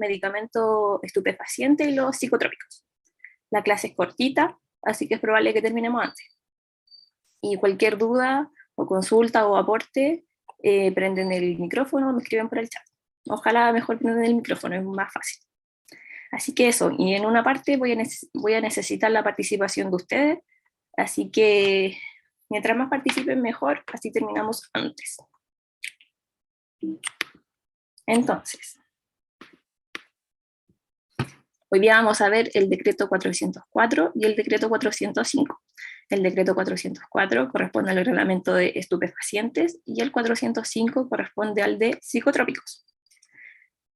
medicamentos estupefacientes y los psicotrópicos. La clase es cortita, así que es probable que terminemos antes. Y cualquier duda o consulta o aporte, prenden el micrófono o me escriben por el chat. Ojalá mejor prenden el micrófono, es más fácil. Así que eso, y en una parte voy a necesitar la participación de ustedes, así que mientras más participen mejor, así terminamos antes. Entonces, hoy día vamos a ver el decreto 404 y el decreto 405. El decreto 404 corresponde al reglamento de estupefacientes y el 405 corresponde al de psicotrópicos.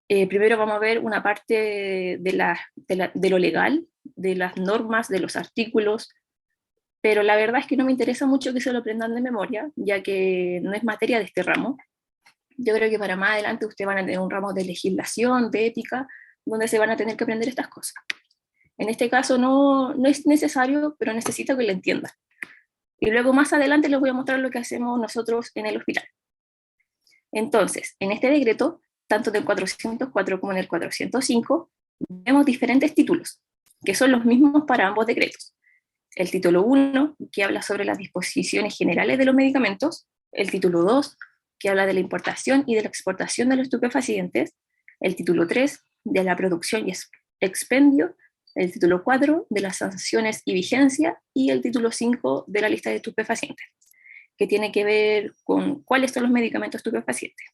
Primero vamos a ver una parte de lo legal, de las normas, de los artículos, pero la verdad es que no me interesa mucho que se lo aprendan de memoria, ya que no es materia de este ramo. Yo creo que para más adelante ustedes van a tener un ramo de legislación, de ética, donde se van a tener que aprender estas cosas. En este caso no es necesario, pero necesito que lo entiendan. Y luego más adelante les voy a mostrar lo que hacemos nosotros en el hospital. Entonces, en este decreto, tanto en el 404 como en el 405, vemos diferentes títulos, que son los mismos para ambos decretos. El título 1, que habla sobre las disposiciones generales de los medicamentos, el título 2, que habla de la importación y de la exportación de los estupefacientes, el título 3, de la producción y expendio, el título 4, de las sanciones y vigencia, y el título 5, de la lista de estupefacientes, que tiene que ver con cuáles son los medicamentos estupefacientes.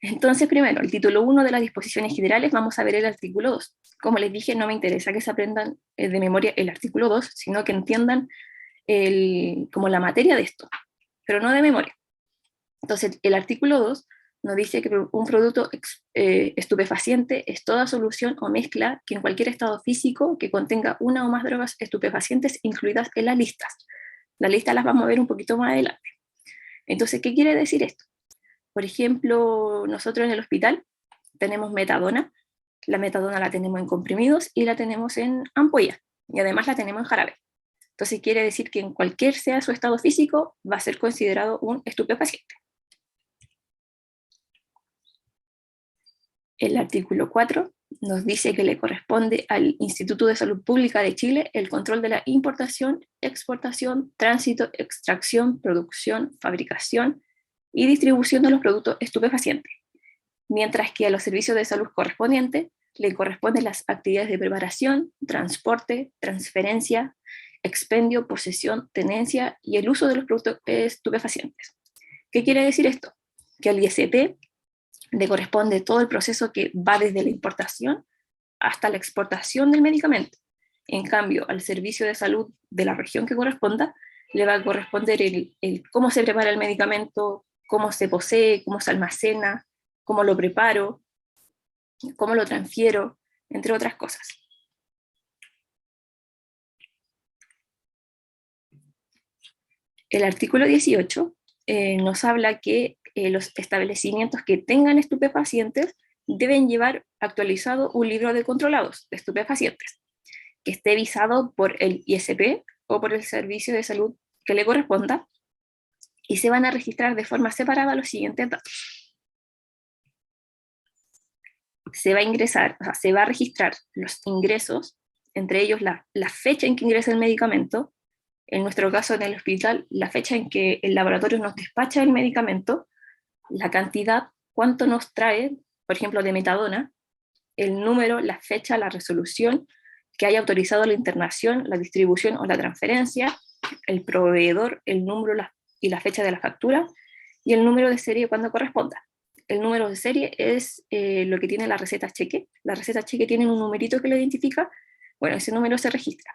Entonces, primero, el título 1 de las disposiciones generales, vamos a ver el artículo 2. Como les dije, no me interesa que se aprendan de memoria el artículo 2, sino que entiendan como la materia de esto, pero no de memoria. Entonces, el artículo 2 nos dice que un producto estupefaciente es toda solución o mezcla que en cualquier estado físico que contenga una o más drogas estupefacientes incluidas en las listas. Las listas las vamos a ver un poquito más adelante. Entonces, ¿qué quiere decir esto? Por ejemplo, nosotros en el hospital tenemos metadona. La metadona la tenemos en comprimidos y la tenemos en ampollas. Y además la tenemos en jarabe. Entonces quiere decir que en cualquier sea su estado físico va a ser considerado un estupefaciente. El artículo 4 nos dice que le corresponde al Instituto de Salud Pública de Chile el control de la importación, exportación, tránsito, extracción, producción, fabricación y distribución de los productos estupefacientes, mientras que a los servicios de salud correspondientes le corresponden las actividades de preparación, transporte, transferencia, expendio, posesión, tenencia y el uso de los productos estupefacientes. ¿Qué quiere decir esto? Que al ISP le corresponde todo el proceso que va desde la importación hasta la exportación del medicamento. En cambio, al servicio de salud de la región que corresponda, le va a corresponder el cómo se prepara el medicamento, cómo se posee, cómo se almacena, cómo lo preparo, cómo lo transfiero, entre otras cosas. El artículo 18 nos habla que los establecimientos que tengan estupefacientes deben llevar actualizado un libro de controlados de estupefacientes, que esté visado por el ISP o por el servicio de salud que le corresponda, y se van a registrar de forma separada los siguientes datos. Se va a registrar los ingresos, entre ellos la fecha en que ingresa el medicamento, en nuestro caso en el hospital, la fecha en que el laboratorio nos despacha el medicamento, la cantidad, cuánto nos trae, por ejemplo, de metadona, el número, la fecha, la resolución que haya autorizado la internación, la distribución o la transferencia, el proveedor, el número y la fecha de la factura, y el número de serie cuando corresponda. El número de serie es lo que tiene la receta cheque. La receta cheque tiene un numerito que lo identifica. Bueno, ese número se registra.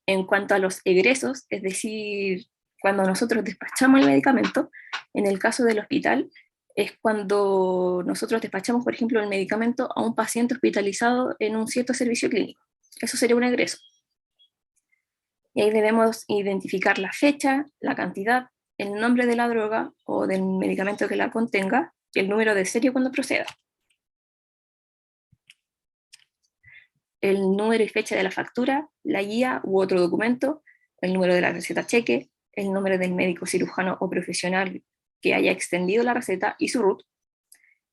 En cuanto a los egresos, es decir, cuando nosotros despachamos el medicamento, en el caso del hospital, es cuando nosotros despachamos, por ejemplo, el medicamento a un paciente hospitalizado en un cierto servicio clínico. Eso sería un egreso. Y ahí debemos identificar la fecha, la cantidad, el nombre de la droga o del medicamento que la contenga y el número de serie cuando proceda. El número y fecha de la factura, la guía u otro documento, el número de la receta cheque, el número del médico cirujano o profesional que haya extendido la receta y su RUT,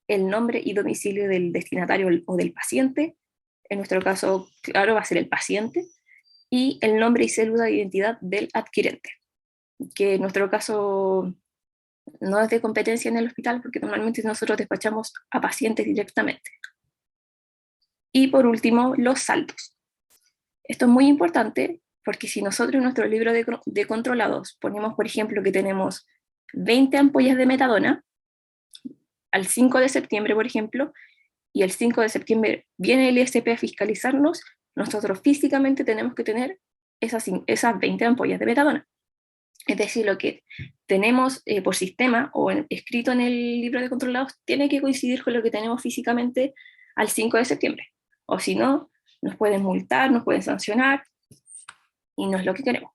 el nombre y domicilio del destinatario o del paciente, en nuestro caso, claro, va a ser el paciente, y el nombre y cédula de identidad del adquirente, que en nuestro caso no es de competencia en el hospital, porque normalmente nosotros despachamos a pacientes directamente. Y por último, los saldos. Esto es muy importante, porque si nosotros en nuestro libro de controlados ponemos, por ejemplo, que tenemos 20 ampollas de metadona, al 5 de septiembre, por ejemplo, y el 5 de septiembre viene el ISP a fiscalizarnos, nosotros físicamente tenemos que tener esas 20 ampollas de metadona. Es decir, lo que tenemos por sistema o escrito en el libro de controlados tiene que coincidir con lo que tenemos físicamente al 5 de septiembre. O si no, nos pueden multar, nos pueden sancionar, y no es lo que queremos.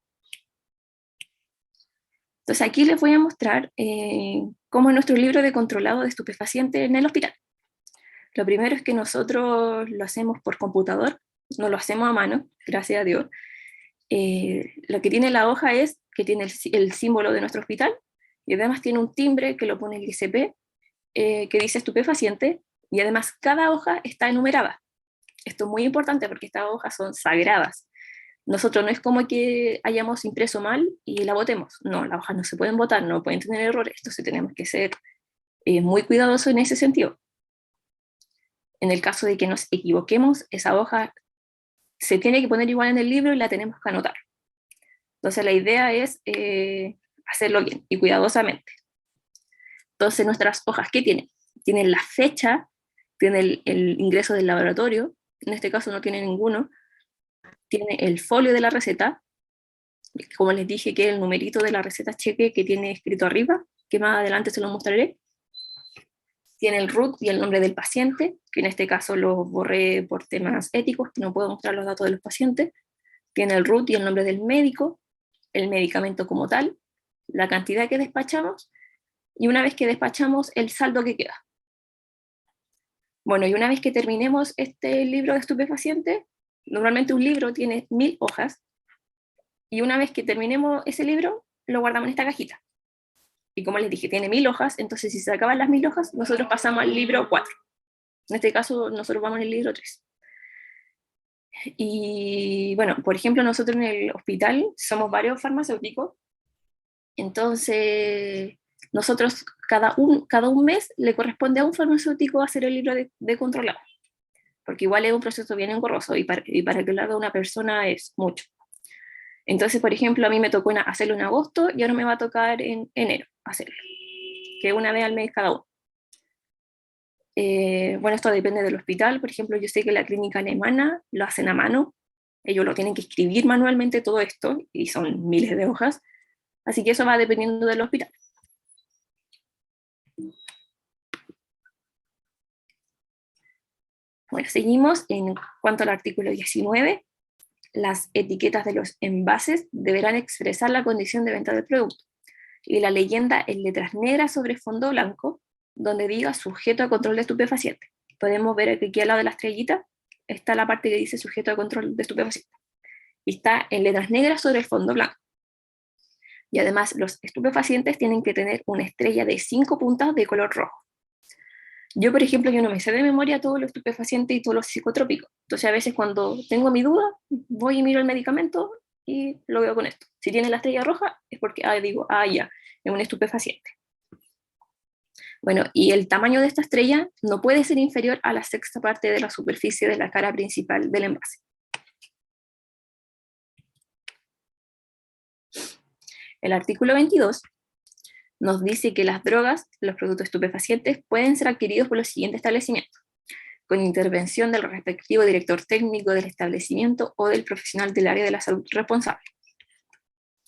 Entonces aquí les voy a mostrar cómo es nuestro libro de controlado de estupefacientes en el hospital. Lo primero es que nosotros lo hacemos por computador, no lo hacemos a mano, gracias a Dios. Lo que tiene la hoja es que tiene el símbolo de nuestro hospital, y además tiene un timbre que lo pone el ICP, que dice estupefaciente, y además cada hoja está enumerada. Esto es muy importante porque estas hojas son sagradas. Nosotros no es como que hayamos impreso mal y la botemos. No, las hojas no se pueden botar, no pueden tener errores. Entonces tenemos que ser muy cuidadosos en ese sentido. En el caso de que nos equivoquemos, esa hoja se tiene que poner igual en el libro y la tenemos que anotar. Entonces la idea es hacerlo bien y cuidadosamente. Entonces nuestras hojas, ¿qué tienen? Tienen la fecha, tienen el ingreso del laboratorio, en este caso no tiene ninguno, tiene el folio de la receta, como les dije que el numerito de la receta cheque que tiene escrito arriba, que más adelante se lo mostraré. Tiene el RUT y el nombre del paciente, que en este caso lo borré por temas éticos, que no puedo mostrar los datos de los pacientes. Tiene el RUT y el nombre del médico, el medicamento como tal, la cantidad que despachamos, y una vez que despachamos, el saldo que queda. Bueno, y una vez que terminemos este libro de estupefacientes, normalmente un libro tiene 1000 hojas, y una vez que terminemos ese libro, lo guardamos en esta cajita. Y como les dije, tiene 1000 hojas, entonces si se acaban las 1000 hojas, nosotros pasamos al libro 4. En este caso, nosotros vamos en el libro 3. Y bueno, por ejemplo, nosotros en el hospital somos varios farmacéuticos, entonces nosotros cada un mes le corresponde a un farmacéutico hacer el libro de controlado, porque igual es un proceso bien engorroso, y para que lo haga una persona es mucho. Entonces, por ejemplo, a mí me tocó hacerlo en agosto y ahora me va a tocar en enero hacerlo, que una vez al mes cada uno. Bueno, esto depende del hospital. Por ejemplo, yo sé que la clínica alemana lo hacen a mano, ellos lo tienen que escribir manualmente todo esto, y son miles de hojas, así que eso va dependiendo del hospital. Bueno, seguimos en cuanto al artículo 19. Las etiquetas de los envases deberán expresar la condición de venta del producto, y la leyenda en letras negras sobre fondo blanco, donde diga sujeto a control de estupefacientes. Podemos ver que aquí al lado de la estrellita está la parte que dice sujeto a control de estupefacientes, y está en letras negras sobre el fondo blanco. Y además los estupefacientes tienen que tener una estrella de 5 puntas de color rojo. Yo, por ejemplo, yo no me sé de memoria todos los estupefacientes y todos los psicotrópicos. Entonces, a veces cuando tengo mi duda, voy y miro el medicamento y lo veo con esto. Si tiene la estrella roja, es porque digo, ya, es un estupefaciente. Bueno, y el tamaño de esta estrella no puede ser inferior a la sexta parte de la superficie de la cara principal del envase. El artículo 22 nos dice que las drogas, los productos estupefacientes, pueden ser adquiridos por los siguientes establecimientos, con intervención del respectivo director técnico del establecimiento o del profesional del área de la salud responsable.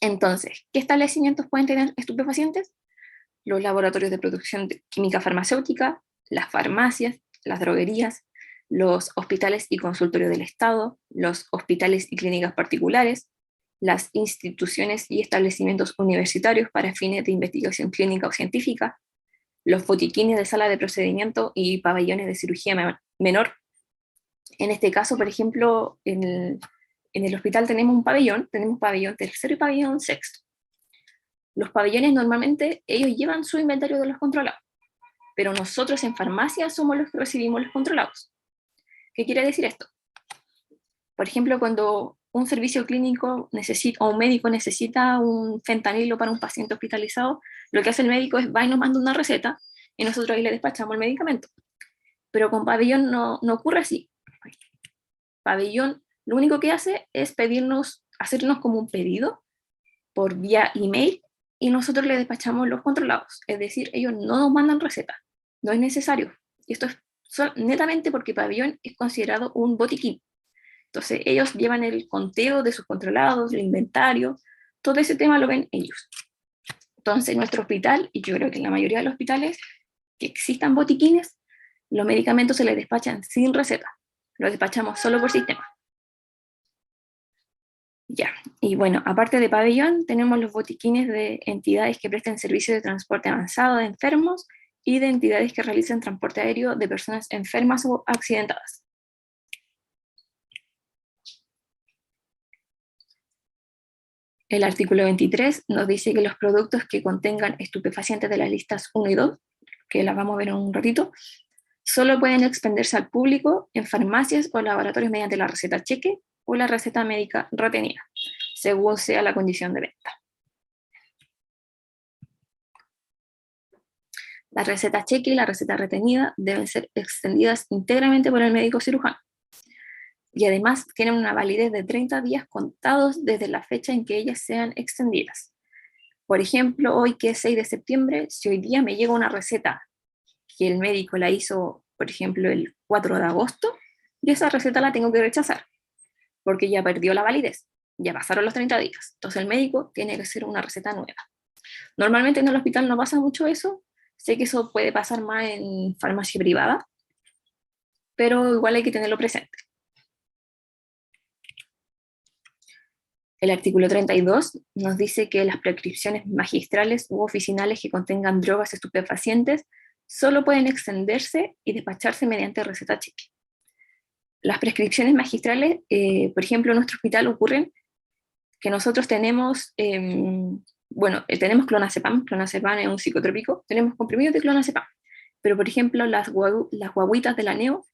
Entonces, ¿qué establecimientos pueden tener estupefacientes? Los laboratorios de producción química farmacéutica, las farmacias, las droguerías, los hospitales y consultorios del Estado, los hospitales y clínicas particulares, las instituciones y establecimientos universitarios para fines de investigación clínica o científica, los botiquines de sala de procedimiento y pabellones de cirugía menor. En este caso, por ejemplo, en el hospital tenemos pabellón tercero y pabellón sexto. Los pabellones normalmente, ellos llevan su inventario de los controlados, pero nosotros en farmacia somos los que recibimos los controlados. ¿Qué quiere decir esto? Por ejemplo, cuando un servicio clínico necesita, o un médico necesita un fentanilo para un paciente hospitalizado, lo que hace el médico es va y nos manda una receta, y nosotros ahí le despachamos el medicamento. Pero con pabellón no ocurre así. Pabellón lo único que hace es pedirnos, hacernos como un pedido por vía email, y nosotros le despachamos los controlados. Es decir, ellos no nos mandan receta, no es necesario. Y esto es netamente porque pabellón es considerado un botiquín. Entonces ellos llevan el conteo de sus controlados, el inventario, todo ese tema lo ven ellos. Entonces en nuestro hospital, y yo creo que en la mayoría de los hospitales que existan botiquines, los medicamentos se les despachan sin receta, los despachamos solo por sistema. Ya, y bueno, aparte de pabellón, tenemos los botiquines de entidades que presten servicios de transporte avanzado de enfermos y de entidades que realicen transporte aéreo de personas enfermas o accidentadas. El artículo 23 nos dice que los productos que contengan estupefacientes de las listas 1 y 2, que las vamos a ver en un ratito, solo pueden expenderse al público en farmacias o laboratorios mediante la receta cheque o la receta médica retenida, según sea la condición de venta. La receta cheque y la receta retenida deben ser extendidas íntegramente por el médico cirujano. Y además tienen una validez de 30 días contados desde la fecha en que ellas sean extendidas. Por ejemplo, hoy que es 6 de septiembre, si hoy día me llega una receta que el médico la hizo, por ejemplo, el 4 de agosto, yo esa receta la tengo que rechazar, porque ya perdió la validez, ya pasaron los 30 días. Entonces el médico tiene que hacer una receta nueva. Normalmente en el hospital no pasa mucho eso, sé que eso puede pasar más en farmacia privada, pero igual hay que tenerlo presente. El artículo 32 nos dice que las prescripciones magistrales u oficinales que contengan drogas estupefacientes solo pueden extenderse y despacharse mediante receta cheque. Las prescripciones magistrales, por ejemplo, en nuestro hospital ocurren que nosotros tenemos, tenemos clonazepam es un psicotrópico, tenemos comprimidos de clonazepam, pero por ejemplo las guaguitas de la NEO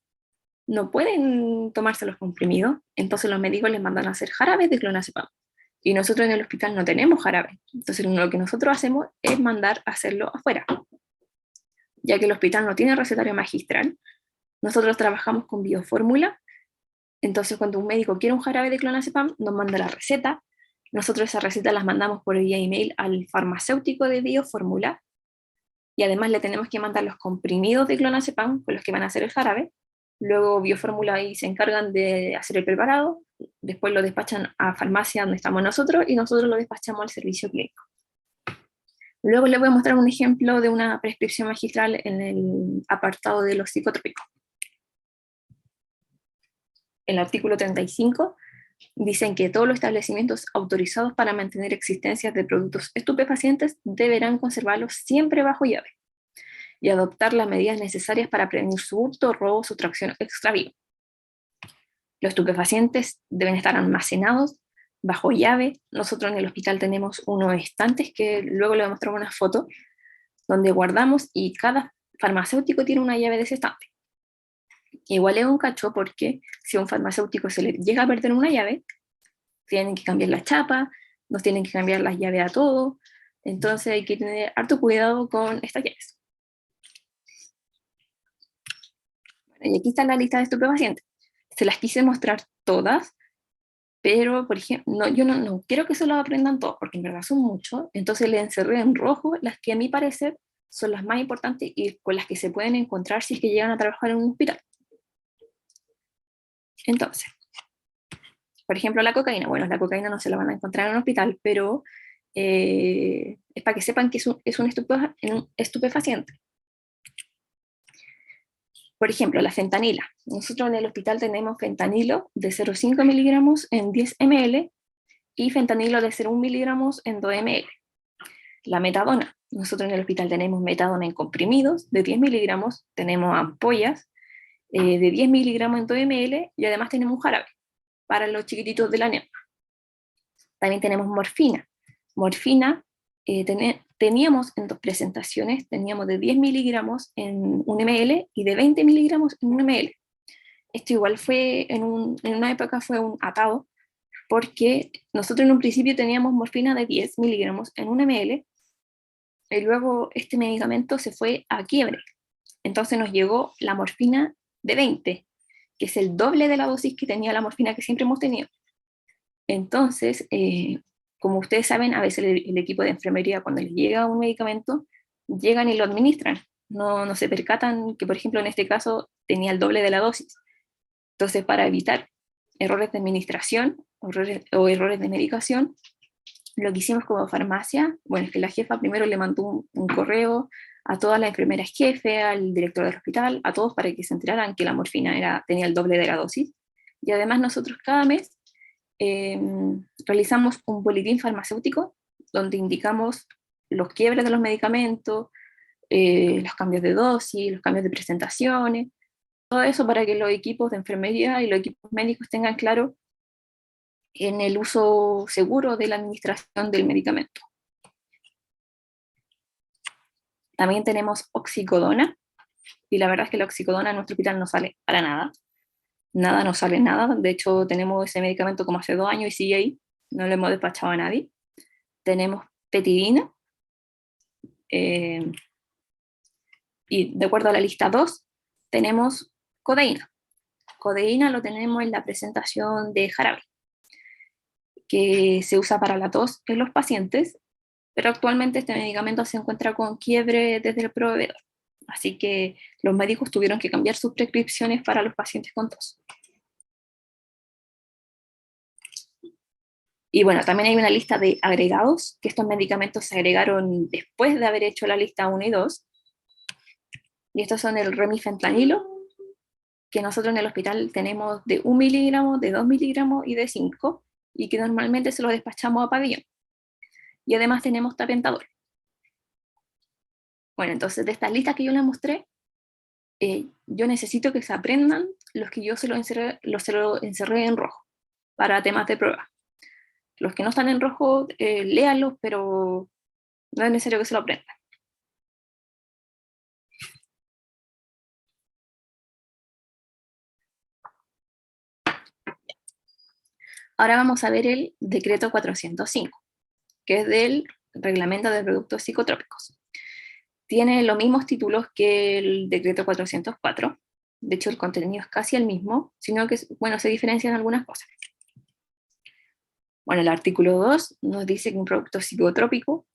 no pueden tomarse los comprimidos, entonces los médicos les mandan a hacer jarabes de clonazepam. Y nosotros en el hospital no tenemos jarabe. Entonces lo que nosotros hacemos es mandar a hacerlo afuera. Ya que el hospital no tiene recetario magistral, nosotros trabajamos con biofórmula. Entonces cuando un médico quiere un jarabe de clonazepam, nos manda la receta. Nosotros esa receta las mandamos por vía email al farmacéutico de biofórmula. Y además le tenemos que mandar los comprimidos de clonazepam con los que van a hacer el jarabe. Luego biofórmula ahí se encargan de hacer el preparado, después lo despachan a farmacia donde estamos nosotros y nosotros lo despachamos al servicio clínico. Luego les voy a mostrar un ejemplo de una prescripción magistral en el apartado de los psicotrópicos. El artículo 35 dicen que todos los establecimientos autorizados para mantener existencias de productos estupefacientes deberán conservarlos siempre bajo llave y adoptar las medidas necesarias para prevenir su hurto, robo, sustracción o extravío. Los estupefacientes deben estar almacenados bajo llave. Nosotros en el hospital tenemos unos estantes que luego les voy a mostrar una foto, donde guardamos y cada farmacéutico tiene una llave de ese estante. Igual es un cacho porque si a un farmacéutico se le llega a perder una llave, tienen que cambiar la chapa, nos tienen que cambiar las llaves a todo, entonces hay que tener harto cuidado con estas llaves. Y aquí está la lista de estupefacientes. Se las quise mostrar todas, pero por ejemplo, yo no quiero que se lo aprendan todos, porque en verdad son muchos, entonces le encerré en rojo las que a mi parecer son las más importantes y con las que se pueden encontrar si es que llegan a trabajar en un hospital. Entonces, por ejemplo, la cocaína. Bueno, la cocaína no se la van a encontrar en un hospital, pero es para que sepan que es un estupefaciente. Por ejemplo, la fentanila. Nosotros en el hospital tenemos fentanilo de 0,5 miligramos en 10 ml y fentanilo de 0,1 miligramos en 2 ml. La metadona. Nosotros en el hospital tenemos metadona en comprimidos de 10 miligramos, tenemos ampollas de 10 miligramos en 2 ml y además tenemos un jarabe para los chiquititos de la NEO. También tenemos morfina. Morfina teníamos en 2 presentaciones, teníamos de 10 miligramos en un ml y de 20 miligramos en un ml. Esto igual fue, en una época fue un atado, porque nosotros en un principio teníamos morfina de 10 miligramos en un ml, y luego este medicamento se fue a quiebre. Entonces nos llegó la morfina de 20, que es el doble de la dosis que tenía la morfina que siempre hemos tenido. Entonces, como ustedes saben, a veces el equipo de enfermería, cuando les llega un medicamento, llegan y lo administran. No se percatan que, por ejemplo, en este caso tenía el doble de la dosis. Entonces, para evitar errores de administración o errores de medicación, lo que hicimos como farmacia, bueno, es que la jefa primero le mandó un correo a todas las enfermeras jefe, al director del hospital, a todos para que se enteraran que la morfina tenía el doble de la dosis. Y además nosotros cada mes realizamos un boletín farmacéutico donde indicamos los quiebres de los medicamentos, los cambios de dosis, los cambios de presentaciones, todo eso para que los equipos de enfermería y los equipos médicos tengan claro en el uso seguro de la administración del medicamento. También tenemos oxicodona, y la verdad es que la oxicodona en nuestro hospital no sale para nada. Nada, no sale nada. De hecho, tenemos ese medicamento como hace 2 años y sigue ahí. No lo hemos despachado a nadie. Tenemos petidina. Y de acuerdo a la lista 2, tenemos codeína. Codeína lo tenemos en la presentación de jarabe, que se usa para la tos en los pacientes, pero actualmente este medicamento se encuentra con quiebre desde el proveedor. Así que los médicos tuvieron que cambiar sus prescripciones para los pacientes con tos. Y bueno, también hay una lista de agregados, que estos medicamentos se agregaron después de haber hecho la lista 1 y 2. Y estos son el remifentanilo, que nosotros en el hospital tenemos de 1 miligramo, de 2 miligramos y de 5, y que normalmente se los despachamos a pabellón. Y además tenemos tapentadol. Bueno, entonces de estas listas que yo les mostré, yo necesito que se aprendan los que yo se lo encerré en rojo, para temas de prueba. Los que no están en rojo, léanlos, pero no es necesario que se lo aprendan. Ahora vamos a ver el decreto 405, que es del reglamento de productos psicotrópicos. Tiene los mismos títulos que el decreto 404. De hecho, el contenido es casi el mismo, sino que, bueno, se diferencian algunas cosas. Bueno, el artículo 2 nos dice que un producto psicotrópico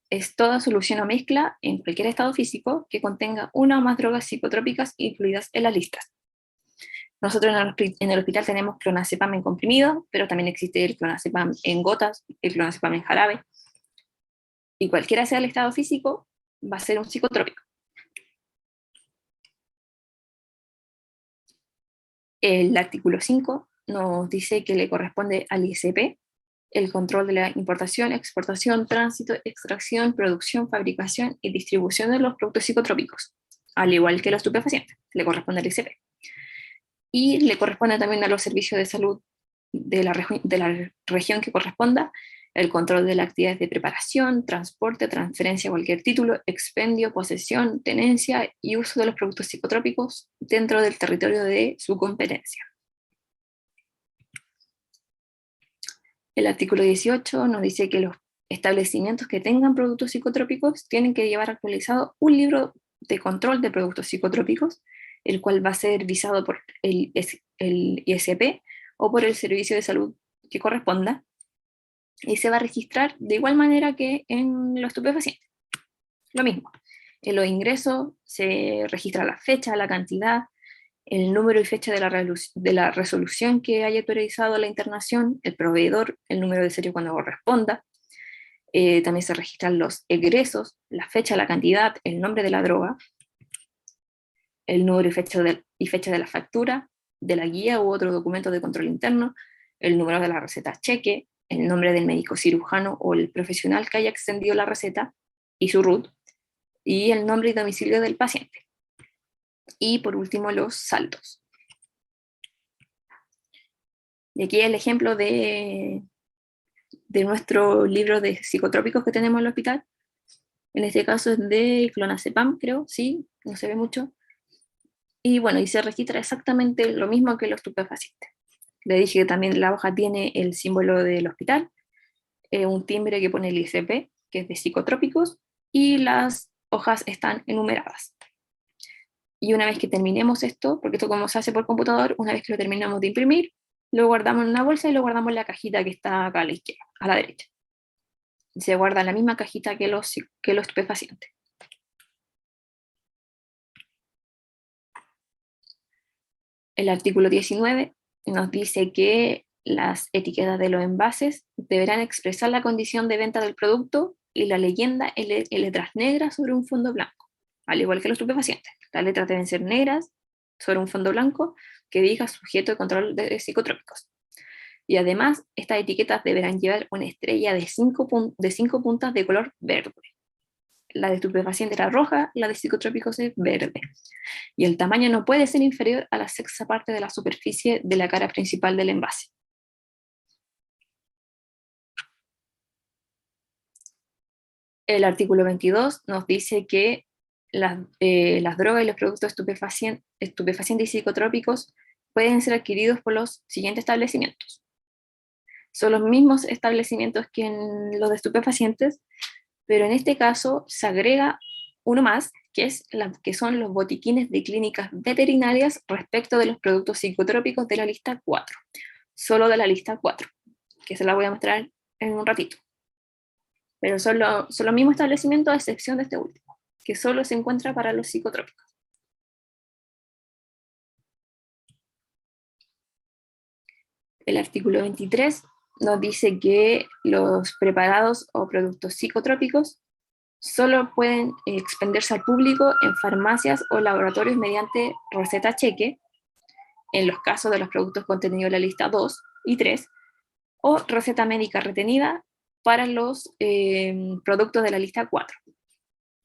es toda solución o mezcla en cualquier estado físico que contenga una o más drogas psicotrópicas incluidas en las listas. Nosotros en el hospital tenemos clonazepam en comprimido, pero también existe el clonazepam en gotas, el clonazepam en jarabe. Y cualquiera sea el estado físico, va a ser un psicotrópico. El artículo 5 nos dice que le corresponde al ISP el control de la importación, exportación, tránsito, extracción, producción, fabricación y distribución de los productos psicotrópicos, al igual que los estupefacientes, le corresponde al ISP. Y le corresponde también a los servicios de salud de la región que corresponda el control de las actividades de preparación, transporte, transferencia de cualquier título, expendio, posesión, tenencia y uso de los productos psicotrópicos dentro del territorio de su competencia. El artículo 18 nos dice que los establecimientos que tengan productos psicotrópicos tienen que llevar actualizado un libro de control de productos psicotrópicos, el cual va a ser visado por el ISP o por el servicio de salud que corresponda, y se va a registrar de igual manera que en los estupefacientes. Lo mismo, en los ingresos se registra la fecha, la cantidad, el número y fecha de la resolución que haya autorizado la internación, el proveedor, el número de serie cuando corresponda. También se registran los egresos, la fecha, la cantidad, el nombre de la droga, el número y fecha de la factura, de la guía u otro documento de control interno, el número de la receta cheque, el nombre del médico cirujano o el profesional que haya extendido la receta y su RUT, y el nombre y domicilio del paciente. Y por último, los saldos. Y aquí el ejemplo de nuestro libro de psicotrópicos que tenemos en el hospital. En este caso es de clonazepam, creo, sí, no se ve mucho. Y bueno, y se registra exactamente lo mismo que los estupefacientes. Le dije que también la hoja tiene el símbolo del hospital, un timbre que pone el ICP, que es de psicotrópicos, y las hojas están enumeradas. Y una vez que terminemos esto, porque esto como se hace por computador, una vez que lo terminamos de imprimir, lo guardamos en una bolsa y lo guardamos en la cajita que está acá a la izquierda, a la derecha. Se guarda en la misma cajita que los estupefacientes. El artículo 19 nos dice que las etiquetas de los envases deberán expresar la condición de venta del producto y la leyenda en letras negras sobre un fondo blanco, al igual que los estupefacientes. Las letras deben ser negras sobre un fondo blanco que diga sujeto de control de psicotrópicos. Y además, estas etiquetas deberán llevar una estrella de 5 puntas de color verde. La de estupefaciente era roja, la de psicotrópicos es verde. Y el tamaño no puede ser inferior a la sexta parte de la superficie de la cara principal del envase. El artículo 22 nos dice que las drogas y los productos estupefacientes y psicotrópicos pueden ser adquiridos por los siguientes establecimientos. Son los mismos establecimientos que en los de estupefacientes, pero en este caso se agrega uno más, que son los botiquines de clínicas veterinarias respecto de los productos psicotrópicos de la lista 4, solo de la lista 4, que se la voy a mostrar en un ratito. Pero son los mismos establecimientos a excepción de este último, que solo se encuentra para los psicotrópicos. El artículo 23 nos dice que los preparados o productos psicotrópicos solo pueden expenderse al público en farmacias o laboratorios mediante receta cheque, en los casos de los productos contenidos en la lista 2 y 3, o receta médica retenida para los productos de la lista 4.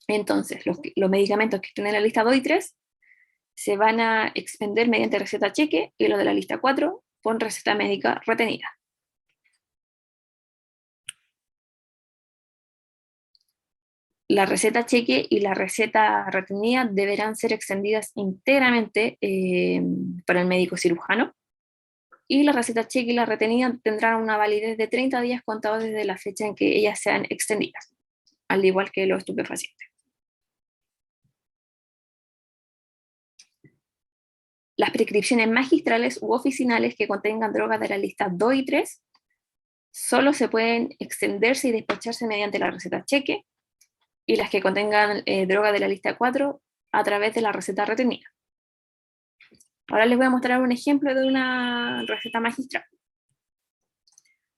Entonces, los medicamentos que estén en la lista 2 y 3 se van a expender mediante receta cheque y los de la lista 4 con receta médica retenida. La receta cheque y la receta retenida deberán ser extendidas íntegramente por el médico cirujano, y la receta cheque y la retenida tendrán una validez de 30 días contados desde la fecha en que ellas sean extendidas, al igual que los estupefacientes. Las prescripciones magistrales u oficinales que contengan drogas de la lista 2 y 3 solo se pueden extenderse y despacharse mediante la receta cheque, y las que contengan droga de la lista 4 a través de la receta retenida. Ahora les voy a mostrar un ejemplo de una receta magistral.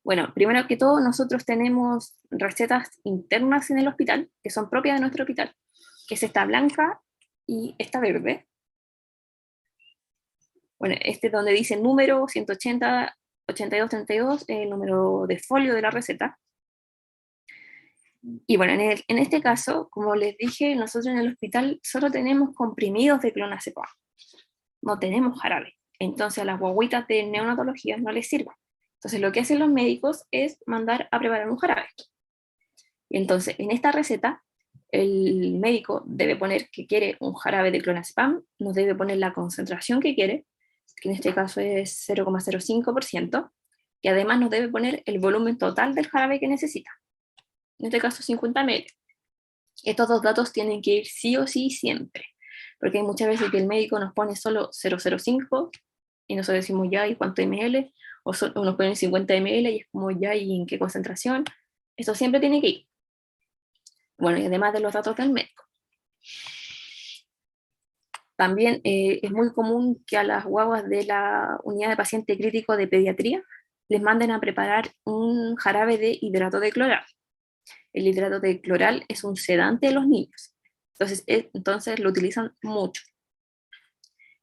Bueno, primero que todo, nosotros tenemos recetas internas en el hospital, que son propias de nuestro hospital, que es esta blanca y esta verde. Bueno, este es donde dice número 180, 82, 32, el número de folio de la receta. Y bueno, en este caso, como les dije, nosotros en el hospital solo tenemos comprimidos de clonazepam, no tenemos jarabe. Entonces a las guaguitas de neonatología no les sirve. Entonces lo que hacen los médicos es mandar a preparar un jarabe. Y entonces en esta receta el médico debe poner que quiere un jarabe de clonazepam, nos debe poner la concentración que quiere, que en este caso es 0,05%, y además nos debe poner el volumen total del jarabe que necesita. En este caso 50 ml. Estos dos datos tienen que ir sí o sí siempre, porque hay muchas veces que el médico nos pone solo 0,05 y nosotros decimos ya, ¿y cuánto ml? O nos ponen 50 ml y es como ya, ¿y en qué concentración? Eso siempre tiene que ir. Bueno, y además de los datos del médico. También es muy común que a las guaguas de la unidad de paciente crítico de pediatría les manden a preparar un jarabe de hidrato de cloral. El hidrato de cloral es un sedante de los niños, entonces lo utilizan mucho.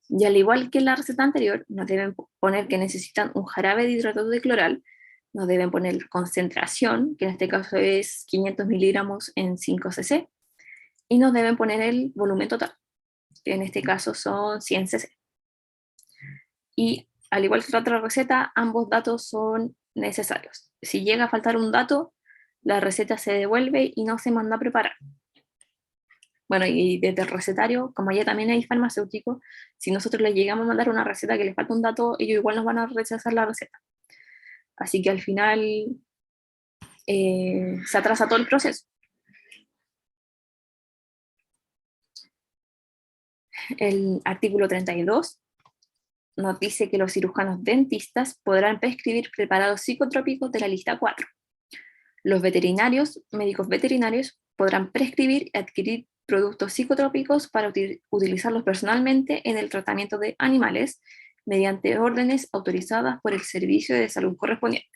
Y al igual que en la receta anterior, nos deben poner que necesitan un jarabe de hidrato de cloral, nos deben poner la concentración, que en este caso es 500 miligramos en 5 cc, y nos deben poner el volumen total, que en este caso son 100 cc. Y al igual que la otra receta, ambos datos son necesarios. Si llega a faltar un dato, la receta se devuelve y no se manda a preparar. Bueno, y desde el recetario, como ya también hay farmacéuticos, si nosotros les llegamos a mandar una receta que les falta un dato, ellos igual nos van a rechazar la receta. Así que al final se atrasa todo el proceso. El artículo 32 nos dice que los cirujanos dentistas podrán prescribir preparados psicotrópicos de la lista 4. Los veterinarios, médicos veterinarios, podrán prescribir y adquirir productos psicotrópicos para utilizarlos personalmente en el tratamiento de animales mediante órdenes autorizadas por el servicio de salud correspondiente.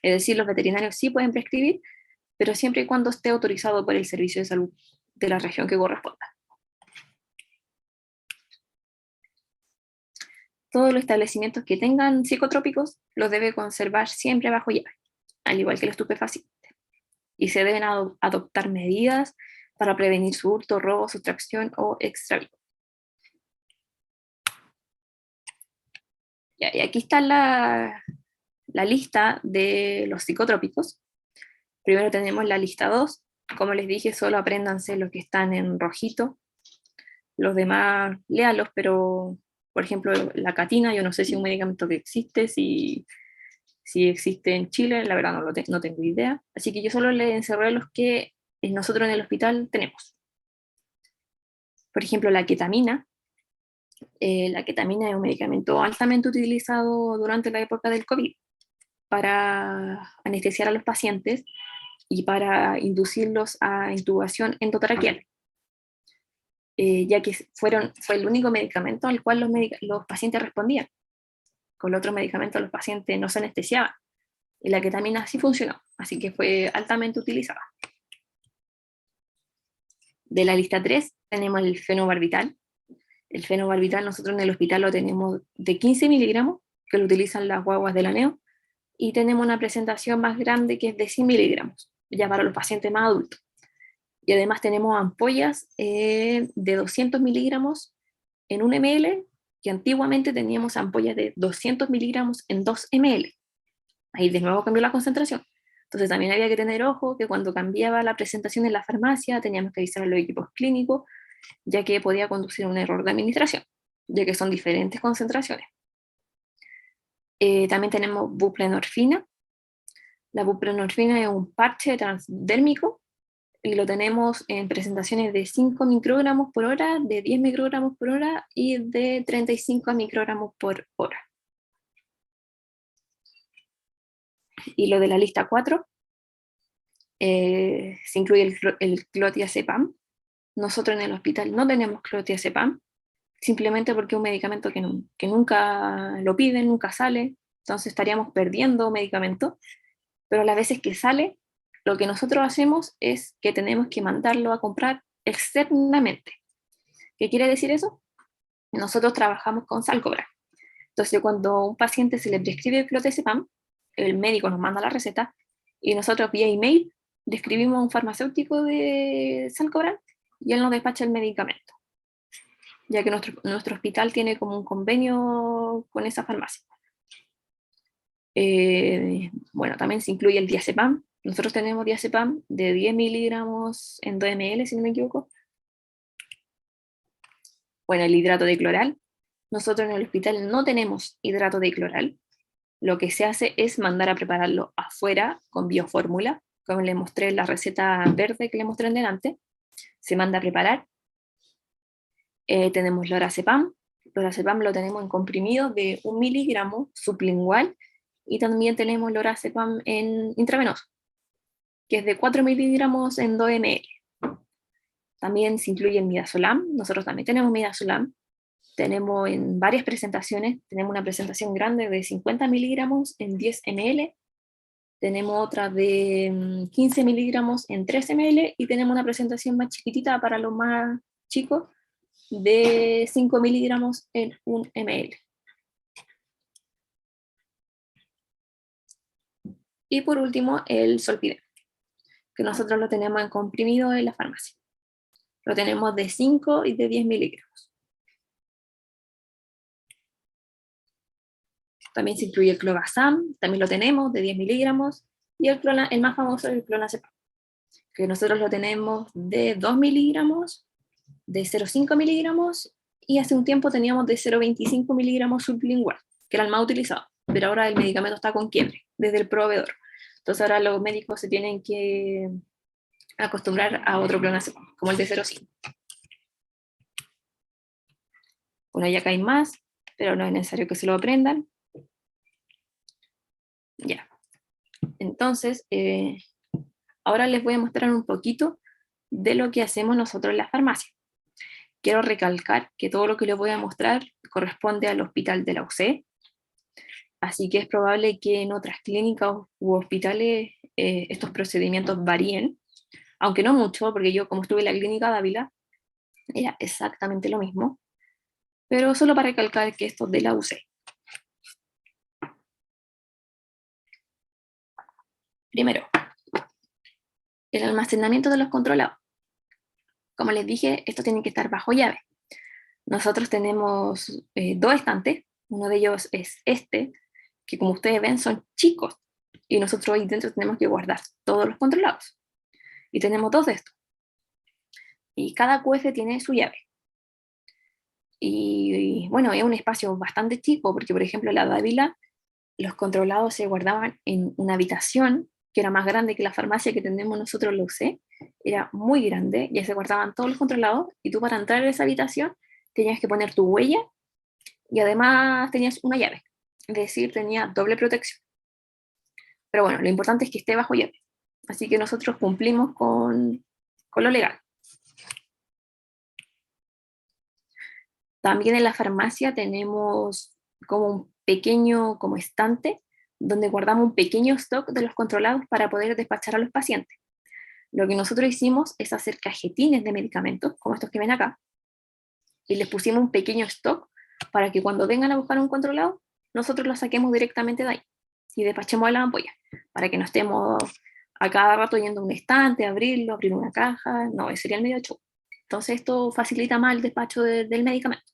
Es decir, los veterinarios sí pueden prescribir, pero siempre y cuando esté autorizado por el servicio de salud de la región que corresponda. Todos los establecimientos que tengan psicotrópicos los debe conservar siempre bajo llave, al igual que el estupefaciente. Y se deben adoptar medidas para prevenir su hurto, robo, sustracción o extravío. Y aquí está la lista de los psicotrópicos. Primero tenemos la lista 2. Como les dije, solo apréndanse los que están en rojito. Los demás, léalos, pero, por ejemplo, la catina, yo no sé si es un medicamento que existe, si existe en Chile, la verdad no tengo idea. Así que yo solo le encerré los que nosotros en el hospital tenemos. Por ejemplo, la ketamina. La ketamina es un medicamento altamente utilizado durante la época del COVID para anestesiar a los pacientes y para inducirlos a intubación endotraqueal, ya que fue el único medicamento al cual los pacientes respondían. Con los otros medicamentos los pacientes no se anestesiaban, y la ketamina sí funcionó, así que fue altamente utilizada. De la lista 3 tenemos el fenobarbital. El fenobarbital nosotros en el hospital lo tenemos de 15 miligramos, que lo utilizan las guaguas de la NEO, y tenemos una presentación más grande que es de 100 miligramos, ya para los pacientes más adultos. Y además tenemos ampollas de 200 miligramos en 1 ml, que antiguamente teníamos ampollas de 200 miligramos en 2 ml. Ahí de nuevo cambió la concentración. Entonces también había que tener ojo que cuando cambiaba la presentación en la farmacia teníamos que avisar a los equipos clínicos, ya que podía conducir a un error de administración, ya que son diferentes concentraciones. También tenemos buprenorfina. La buprenorfina es un parche transdérmico y lo tenemos en presentaciones de 5 microgramos por hora, de 10 microgramos por hora y de 35 microgramos por hora. Y lo de la lista 4 se incluye el clothiazepam. Nosotros en el hospital no tenemos clothiazepam, simplemente porque es un medicamento que nunca lo piden, nunca sale, entonces estaríamos perdiendo medicamento, pero las veces que sale, lo que nosotros hacemos es que tenemos que mandarlo a comprar externamente. ¿Qué quiere decir eso? Nosotros trabajamos con Salcobra. Entonces, cuando a un paciente se le prescribe clothiazepam, el médico nos manda la receta y nosotros vía email le escribimos a un farmacéutico de Salcobra y él nos despacha el medicamento, ya que nuestro hospital tiene como un convenio con esa farmacia. Bueno, también se incluye el diazepam. Nosotros tenemos diazepam de 10 miligramos en 2 ml, si no me equivoco. Bueno, el hidrato de cloral. Nosotros en el hospital no tenemos hidrato de cloral. Lo que se hace es mandar a prepararlo afuera con biofórmula, como le mostré en la receta verde que le mostré en delante. Se manda a preparar. Tenemos lorazepam. Lorazepam lo tenemos en comprimido de 1 miligramo sublingual, y también tenemos lorazepam en intravenoso, que es de 4 miligramos en 2 ml. También se incluye el midazolam. Nosotros también tenemos midazolam. Tenemos en varias presentaciones. Tenemos una presentación grande de 50 miligramos en 10 ml. Tenemos otra de 15 miligramos en 3 ml. Y tenemos una presentación más chiquitita para los más chicos de 5 miligramos en 1 ml. Y por último, el Solpidem, que nosotros lo tenemos en comprimido en la farmacia. Lo tenemos de 5 y de 10 miligramos. También se incluye el clobazam, también lo tenemos de 10 miligramos, y el más famoso es el clonazepam. que nosotros lo tenemos de 2 miligramos, de 0,5 miligramos, y hace un tiempo teníamos de 0,25 miligramos sublingual, que era el más utilizado, pero ahora el medicamento está con quiebre desde el proveedor. Entonces ahora los médicos se tienen que acostumbrar a otro clonazepam, como el de 0,5. Bueno, ya acá hay más, pero no es necesario que se lo aprendan. Ya. Entonces, ahora les voy a mostrar un poquito de lo que hacemos nosotros en la farmacia. Quiero recalcar que todo lo que les voy a mostrar corresponde al hospital de la UC, así que es probable que en otras clínicas u hospitales estos procedimientos varíen, aunque no mucho, porque yo como estuve en la clínica de Ávila, era exactamente lo mismo, pero solo para recalcar que esto es de la UC. Primero, el almacenamiento de los controlados. Como les dije, esto tiene que estar bajo llave. Nosotros tenemos dos estantes, uno de ellos es este, que como ustedes ven son chicos, y nosotros ahí dentro tenemos que guardar todos los controlados. Y tenemos dos de estos. Y cada QF tiene su llave. Y bueno, es un espacio bastante chico, porque por ejemplo en la Dávila, los controlados se guardaban en una habitación que era más grande que la farmacia que tenemos nosotros en la UC, era muy grande, ya se guardaban todos los controlados, y tú para entrar a esa habitación tenías que poner tu huella, y además tenías una llave, es decir, tenía doble protección. Pero bueno, lo importante es que esté bajo llave, así que nosotros cumplimos con lo legal. También en la farmacia tenemos como un pequeño como estante donde guardamos un pequeño stock de los controlados para poder despachar a los pacientes. Lo que nosotros hicimos es hacer cajetines de medicamentos, como estos que ven acá, y les pusimos un pequeño stock para que cuando vengan a buscar un controlado, nosotros lo saquemos directamente de ahí y despachemos a la ampolla, para que no estemos a cada rato yendo a un estante, abrirlo, abrir una caja, no, ese sería el medio show. Entonces esto facilita más el despacho del medicamento.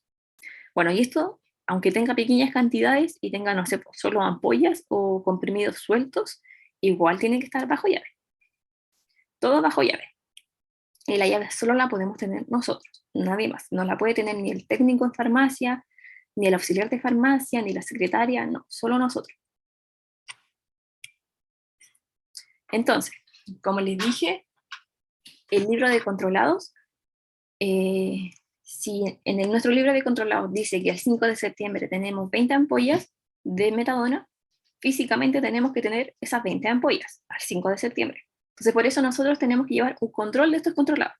Bueno, y esto, aunque tenga pequeñas cantidades y tenga, no sé, solo ampollas o comprimidos sueltos, igual tiene que estar bajo llave. Todo bajo llave. Y la llave solo la podemos tener nosotros, nadie más. No la puede tener ni el técnico en farmacia, ni el auxiliar de farmacia, ni la secretaria, no, solo nosotros. Entonces, como les dije, el libro de controlados, si en nuestro libro de controlados dice que el 5 de septiembre tenemos 20 ampollas de metadona, físicamente tenemos que tener esas 20 ampollas al 5 de septiembre. Entonces, por eso nosotros tenemos que llevar un control de estos controlados.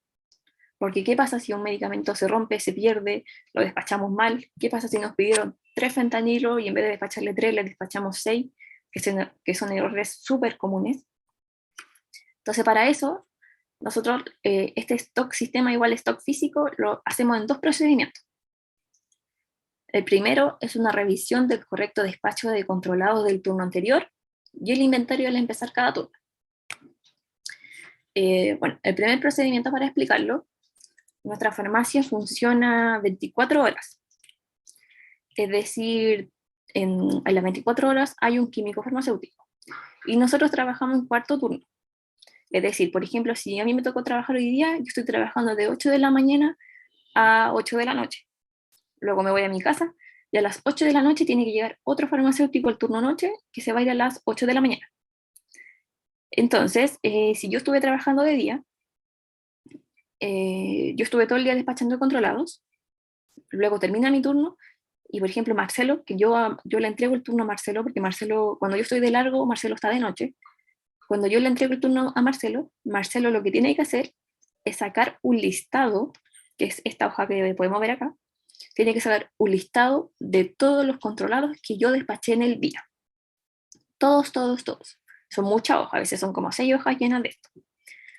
Porque ¿qué pasa si un medicamento se rompe, se pierde, lo despachamos mal? ¿Qué pasa si nos pidieron 3 fentanilo y en vez de despacharle 3, le despachamos 6, que son errores súper comunes? Entonces, para eso, nosotros este stock sistema igual stock físico lo hacemos en dos procedimientos. El primero es una revisión del correcto despacho de controlados del turno anterior y el inventario al empezar cada turno. Bueno, el primer procedimiento, para explicarlo, nuestra farmacia funciona 24 horas. Es decir, en las 24 horas hay un químico farmacéutico. Y nosotros trabajamos en cuarto turno. Es decir, por ejemplo, si a mí me tocó trabajar hoy día, yo estoy trabajando de 8 de la mañana a 8 de la noche. Luego me voy a mi casa y a las 8 de la noche tiene que llegar otro farmacéutico al turno noche que se va a ir a las 8 de la mañana. Entonces, si yo estuve trabajando de día, yo estuve todo el día despachando controlados, luego termina mi turno, y por ejemplo Marcelo, que yo le entrego el turno a Marcelo, porque Marcelo, cuando yo estoy de largo, Marcelo está de noche. Cuando yo le entrego el turno a Marcelo, Marcelo lo que tiene que hacer es sacar un listado, que es esta hoja que podemos ver acá, tiene que sacar un listado de todos los controlados que yo despaché en el día. Todos, todos, todos. Son muchas hojas, a veces son como 6 hojas llenas de esto.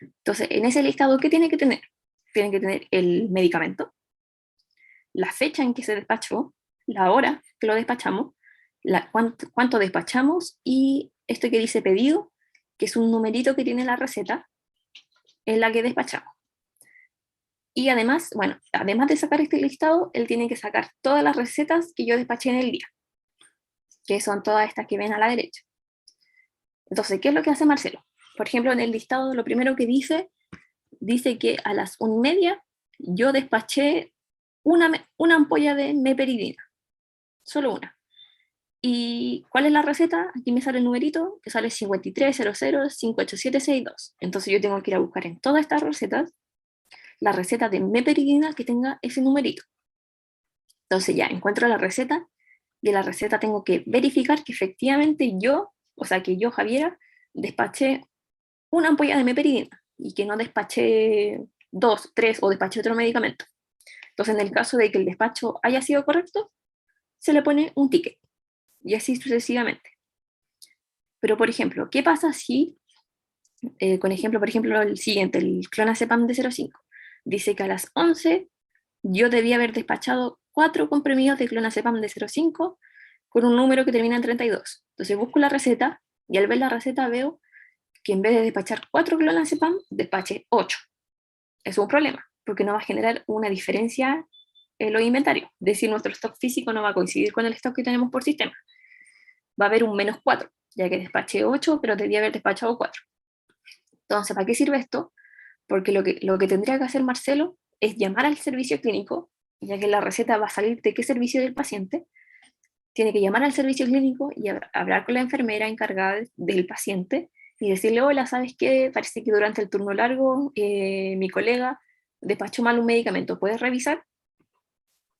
Entonces, en ese listado, ¿qué tiene que tener? Tiene que tener el medicamento, la fecha en que se despachó, la hora que lo despachamos, cuánto despachamos, y esto que dice pedido, que es un numerito que tiene la receta en la que despachamos. Y además, bueno, además de sacar este listado, él tiene que sacar todas las recetas que yo despaché en el día, que son todas estas que ven a la derecha. Entonces, ¿qué es lo que hace Marcelo? por ejemplo, en el listado lo primero que dice que a las 1:30 yo despaché una ampolla de meperidina, solo una. ¿Y cuál es la receta? Aquí me sale el numerito, que sale 5300-58762. Entonces yo tengo que ir a buscar en todas estas recetas la receta de meperidina que tenga ese numerito. Entonces ya encuentro la receta, y en la receta tengo que verificar que efectivamente yo, o sea, que yo, Javiera, despaché una ampolla de meperidina y que no despaché dos, tres o despaché otro medicamento. Entonces, en el caso de que el despacho haya sido correcto, se le pone un ticket y así sucesivamente. Pero, por ejemplo, ¿qué pasa si, con ejemplo, por ejemplo, el siguiente, el clonazepam de 0,5, dice que a las 11 yo debía haber despachado 4 comprimidos de clonazepam de 0,5 con un número que termina en 32. Entonces busco la receta y al ver la receta veo que en vez de despachar 4 clonazepam, despache 8. Es un problema, porque no va a generar una diferencia en los inventarios. Es decir, nuestro stock físico no va a coincidir con el stock que tenemos por sistema. Va a haber un -4, ya que despaché 8, pero debía haber despachado 4. Entonces, ¿para qué sirve esto? Porque lo que tendría que hacer Marcelo es llamar al servicio clínico, ya que la receta va a salir de qué servicio del paciente. Tiene que llamar al servicio clínico y hablar con la enfermera encargada del paciente y decirle: hola, ¿sabes qué? Parece que durante el turno largo mi colega despachó mal un medicamento, ¿puedes revisar?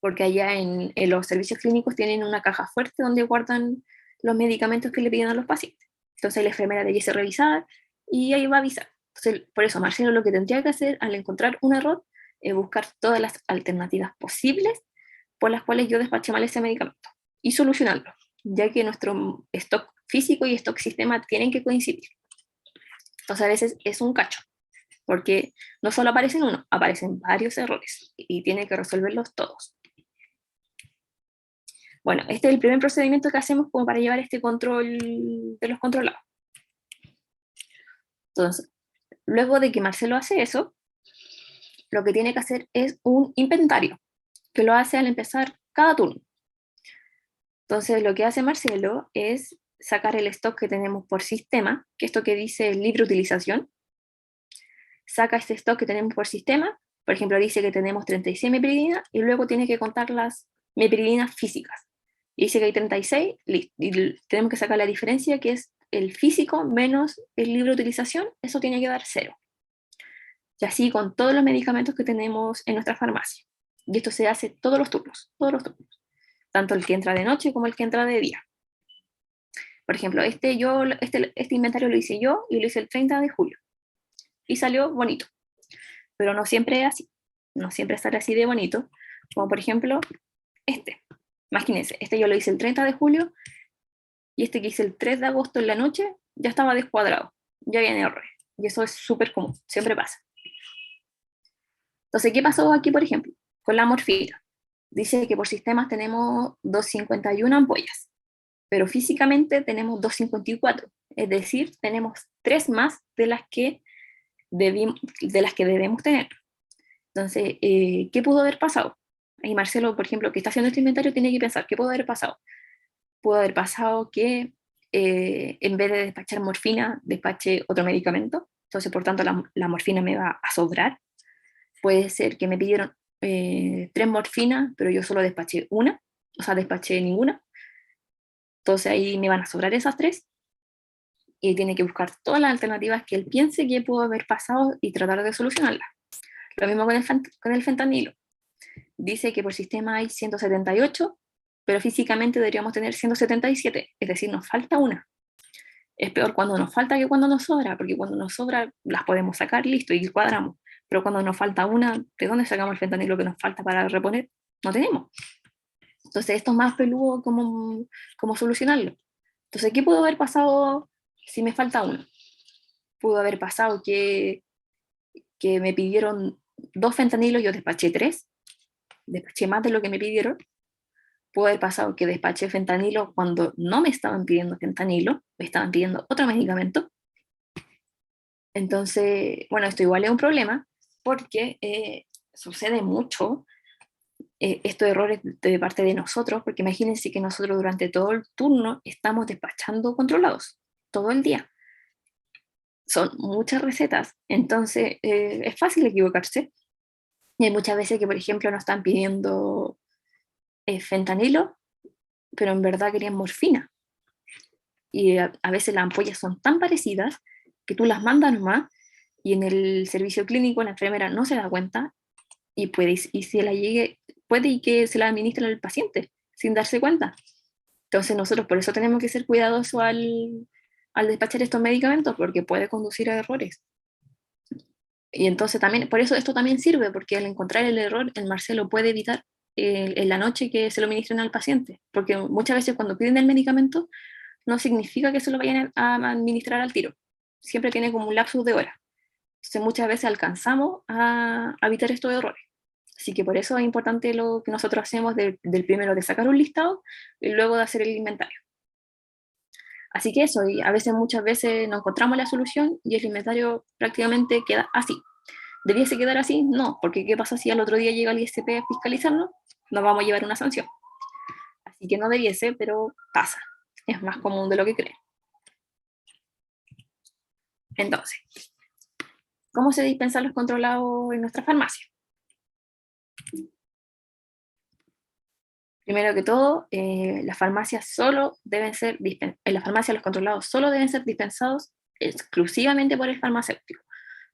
Porque allá en los servicios clínicos tienen una caja fuerte donde guardan los medicamentos que le piden a los pacientes. Entonces la enfermera debe irse a revisar y ahí va a avisar. Entonces, por eso Marcelo lo que tendría que hacer al encontrar un error es buscar todas las alternativas posibles por las cuales yo despaché mal ese medicamento y solucionarlo, ya que nuestro stock físico y stock sistema tienen que coincidir. Entonces a veces es un cacho, porque no solo aparecen uno, aparecen varios errores y tiene que resolverlos todos. Bueno, este es el primer procedimiento que hacemos como para llevar este control de los controlados. Entonces, luego de que Marcelo hace eso, lo que tiene que hacer es un inventario, que lo hace al empezar cada turno. Entonces, lo que hace Marcelo es sacar el stock que tenemos por sistema, que esto que dice libre utilización, saca este stock que tenemos por sistema, por ejemplo, dice que tenemos 36 mepiridina y luego tiene que contar las mepiridinas físicas. Y dice que hay 36, listo, y tenemos que sacar la diferencia, que es el físico menos el libre utilización, eso tiene que dar 0. Y así con todos los medicamentos que tenemos en nuestra farmacia. Y esto se hace todos los turnos, tanto el que entra de noche como el que entra de día. Por ejemplo, este inventario lo hice yo y lo hice el 30 de julio. Y salió bonito. Pero no siempre es así. No siempre sale así de bonito. Como por ejemplo, este. Imagínense, este yo lo hice el 30 de julio y este que hice el 3 de agosto en la noche ya estaba descuadrado. Ya había errores. Y eso es súper común. Siempre pasa. Entonces, ¿qué pasó aquí, por ejemplo? Con la morfina. Dice que por sistemas tenemos 251 ampollas, pero físicamente tenemos 254. Es decir, tenemos 3 más de las que debemos tener. Entonces, ¿qué pudo haber pasado? Y Marcelo, por ejemplo, que está haciendo este inventario, tiene que pensar, ¿qué pudo haber pasado? Pudo haber pasado que en vez de despachar morfina, despache otro medicamento. Entonces, por tanto, la morfina me va a sobrar. Puede ser que me pidieron 3 morfinas, pero yo solo despaché una, o sea, despaché ninguna. Entonces ahí me van a sobrar esas 3 y tiene que buscar todas las alternativas que él piense que pudo haber pasado y tratar de solucionarlas. Lo mismo con el fentanilo. Dice que por sistema hay 178, pero físicamente deberíamos tener 177, es decir, nos falta una. Es peor cuando nos falta que cuando nos sobra, porque cuando nos sobra las podemos sacar, listo, y cuadramos. Pero cuando nos falta una, ¿de dónde sacamos el fentanilo que nos falta para reponer? No tenemos. Entonces esto es más peludo como solucionarlo. Entonces, ¿qué pudo haber pasado si me falta una? Pudo haber pasado que me pidieron 2 fentanilos, yo despaché 3, despaché más de lo que me pidieron. Pudo haber pasado que despaché fentanilo cuando no me estaban pidiendo fentanilo, me estaban pidiendo otro medicamento. Entonces, bueno, esto igual es un problema porque sucede mucho estos errores de parte de nosotros, porque imagínense que nosotros durante todo el turno estamos despachando controlados, todo el día. son muchas recetas, entonces es fácil equivocarse. Y hay muchas veces que, por ejemplo, nos están pidiendo fentanilo, pero en verdad querían morfina. Y a veces las ampollas son tan parecidas que tú las mandas nomás y en el servicio clínico la enfermera no se da cuenta y puede y que se la administre al paciente sin darse cuenta. Entonces nosotros por eso tenemos que ser cuidadosos al despachar estos medicamentos porque puede conducir a errores. Y entonces también, por eso esto también sirve, porque al encontrar el error, el Marcelo puede evitar en la noche que se lo ministren al paciente, porque muchas veces cuando piden el medicamento no significa que se lo vayan a administrar al tiro, siempre tiene como un lapsus de horas. Entonces muchas veces alcanzamos a evitar estos errores. Así que por eso es importante lo que nosotros hacemos del primero de sacar un listado y luego de hacer el inventario. Así que eso, y a veces, muchas veces no encontramos la solución y el inventario prácticamente queda así. ¿Debiese quedar así? No, porque ¿qué pasa si al otro día llega el ISP a fiscalizarnos? Nos vamos a llevar una sanción. Así que no debiese, pero pasa. Es más común de lo que creen. Entonces, ¿cómo se dispensan los controlados en nuestra farmacia? Primero que todo, las farmacias en las farmacias los controlados solo deben ser dispensados exclusivamente por el farmacéutico,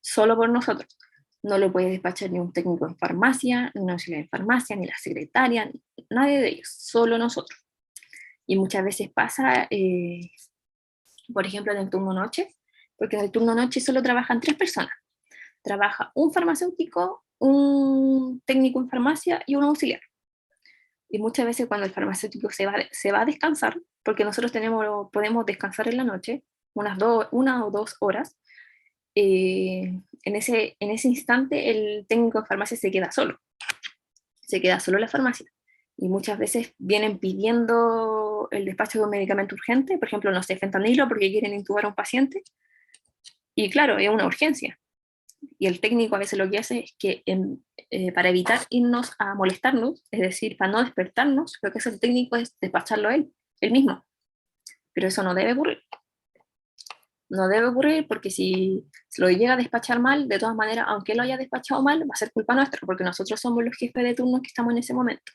solo por nosotros. No lo puede despachar ni un técnico en farmacia, ni un auxiliar en farmacia, ni la secretaria, nadie de ellos, solo nosotros. Y muchas veces pasa, por ejemplo, en el turno noche, porque en el turno noche solo trabajan 3 personas. Trabaja un farmacéutico, un técnico en farmacia y un auxiliar. Y muchas veces cuando el farmacéutico se va a descansar, porque nosotros podemos descansar en la noche, una o dos horas, en ese instante el técnico de farmacia se queda solo en la farmacia. Y muchas veces vienen pidiendo el despacho de un medicamento urgente, por ejemplo, no sé, fentanilo, porque quieren intubar a un paciente, y claro, es una urgencia. Y el técnico a veces lo que hace es que para evitar irnos a molestarnos, es decir, para no despertarnos, lo que hace el técnico es despacharlo él mismo. Pero eso no debe ocurrir. No debe ocurrir porque si se lo llega a despachar mal, de todas maneras, aunque él lo haya despachado mal, va a ser culpa nuestra, porque nosotros somos los jefes de turno que estamos en ese momento.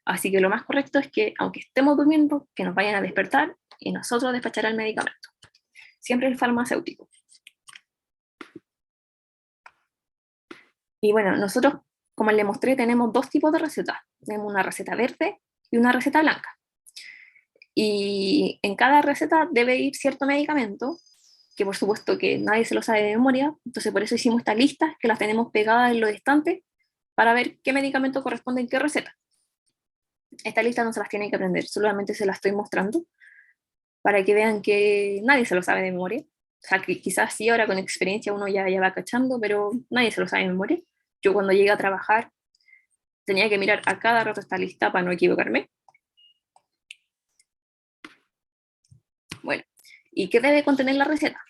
Así que lo más correcto es que, aunque estemos durmiendo, que nos vayan a despertar y nosotros despachar el medicamento. Siempre el farmacéutico. Y bueno, nosotros, como les mostré, tenemos 2 tipos de recetas. Tenemos una receta verde y una receta blanca. Y en cada receta debe ir cierto medicamento, que por supuesto que nadie se lo sabe de memoria, entonces por eso hicimos estas listas que las tenemos pegadas en los estantes para ver qué medicamento corresponde en qué receta. Esta lista no se las tienen que aprender, solamente se las estoy mostrando para que vean que nadie se lo sabe de memoria. O sea, que quizás sí, ahora con experiencia uno ya va cachando, pero nadie se lo sabe de memoria. Yo cuando llegué a trabajar tenía que mirar a cada rato esta lista para no equivocarme. Bueno, ¿y qué debe contener la receta?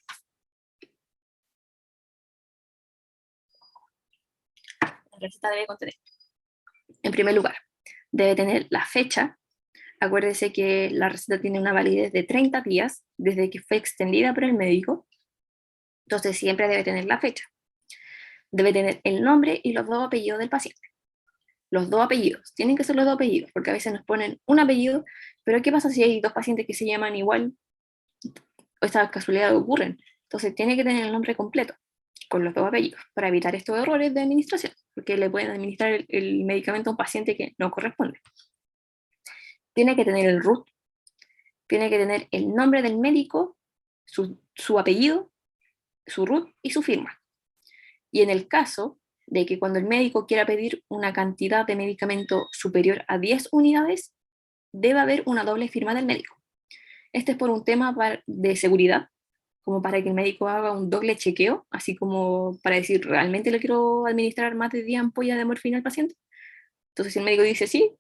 La receta debe contener, en primer lugar, debe tener la fecha. Acuérdese que la receta tiene una validez de 30 días desde que fue extendida por el médico, entonces siempre debe tener la fecha. Debe tener el nombre y los 2 apellidos del paciente. Los 2 apellidos, tienen que ser los 2 apellidos, porque a veces nos ponen un apellido, pero ¿qué pasa si hay 2 pacientes que se llaman igual? O estas casualidades ocurren. Entonces tiene que tener el nombre completo, con los 2 apellidos, para evitar estos errores de administración, porque le pueden administrar el medicamento a un paciente que no corresponde. Tiene que tener el RUT, tiene que tener el nombre del médico, su apellido, su RUT y su firma. Y en el caso de que cuando el médico quiera pedir una cantidad de medicamento superior a 10 unidades, debe haber una doble firma del médico. Este es por un tema de seguridad, como para que el médico haga un doble chequeo, así como para decir, ¿realmente le quiero administrar más de 10 ampollas de morfina al paciente? Entonces, si el médico dice sí,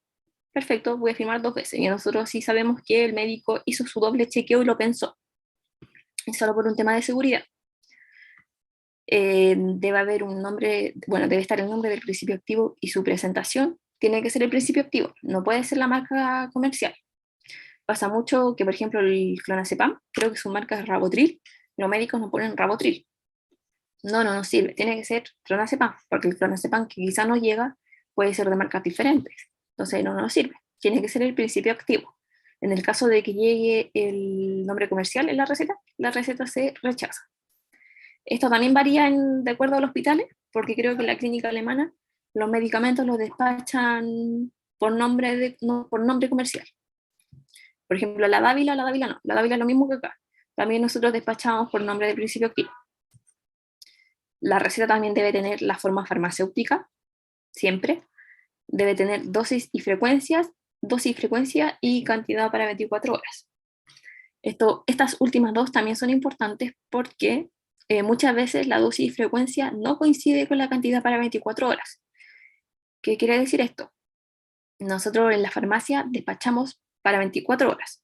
perfecto, voy a firmar 2 veces. Y nosotros sí sabemos que el médico hizo su doble chequeo y lo pensó. Es solo por un tema de seguridad. Debe haber un nombre, bueno, debe estar el nombre del principio activo y su presentación tiene que ser el principio activo, no puede ser la marca comercial. Pasa mucho que, por ejemplo, el clonazepam, creo que su marca es Rabotril, los médicos nos ponen Rabotril. No, no nos sirve, tiene que ser clonazepam, porque el clonazepam que quizás nos llega puede ser de marcas diferentes, entonces no nos sirve, tiene que ser el principio activo. En el caso de que llegue el nombre comercial en la receta se rechaza. Esto también varía de acuerdo a los hospitales, porque creo que en la clínica alemana los medicamentos los despachan por nombre, no, por nombre comercial. Por ejemplo, la Dávila no. La Dávila es lo mismo que acá. También nosotros despachamos por nombre de principio activo. La receta también debe tener la forma farmacéutica, siempre. Debe tener dosis y frecuencia y cantidad para 24 horas. Estas últimas dos también son importantes porque muchas veces la dosis y frecuencia no coincide con la cantidad para 24 horas. ¿Qué quiere decir esto? Nosotros en la farmacia despachamos para 24 horas.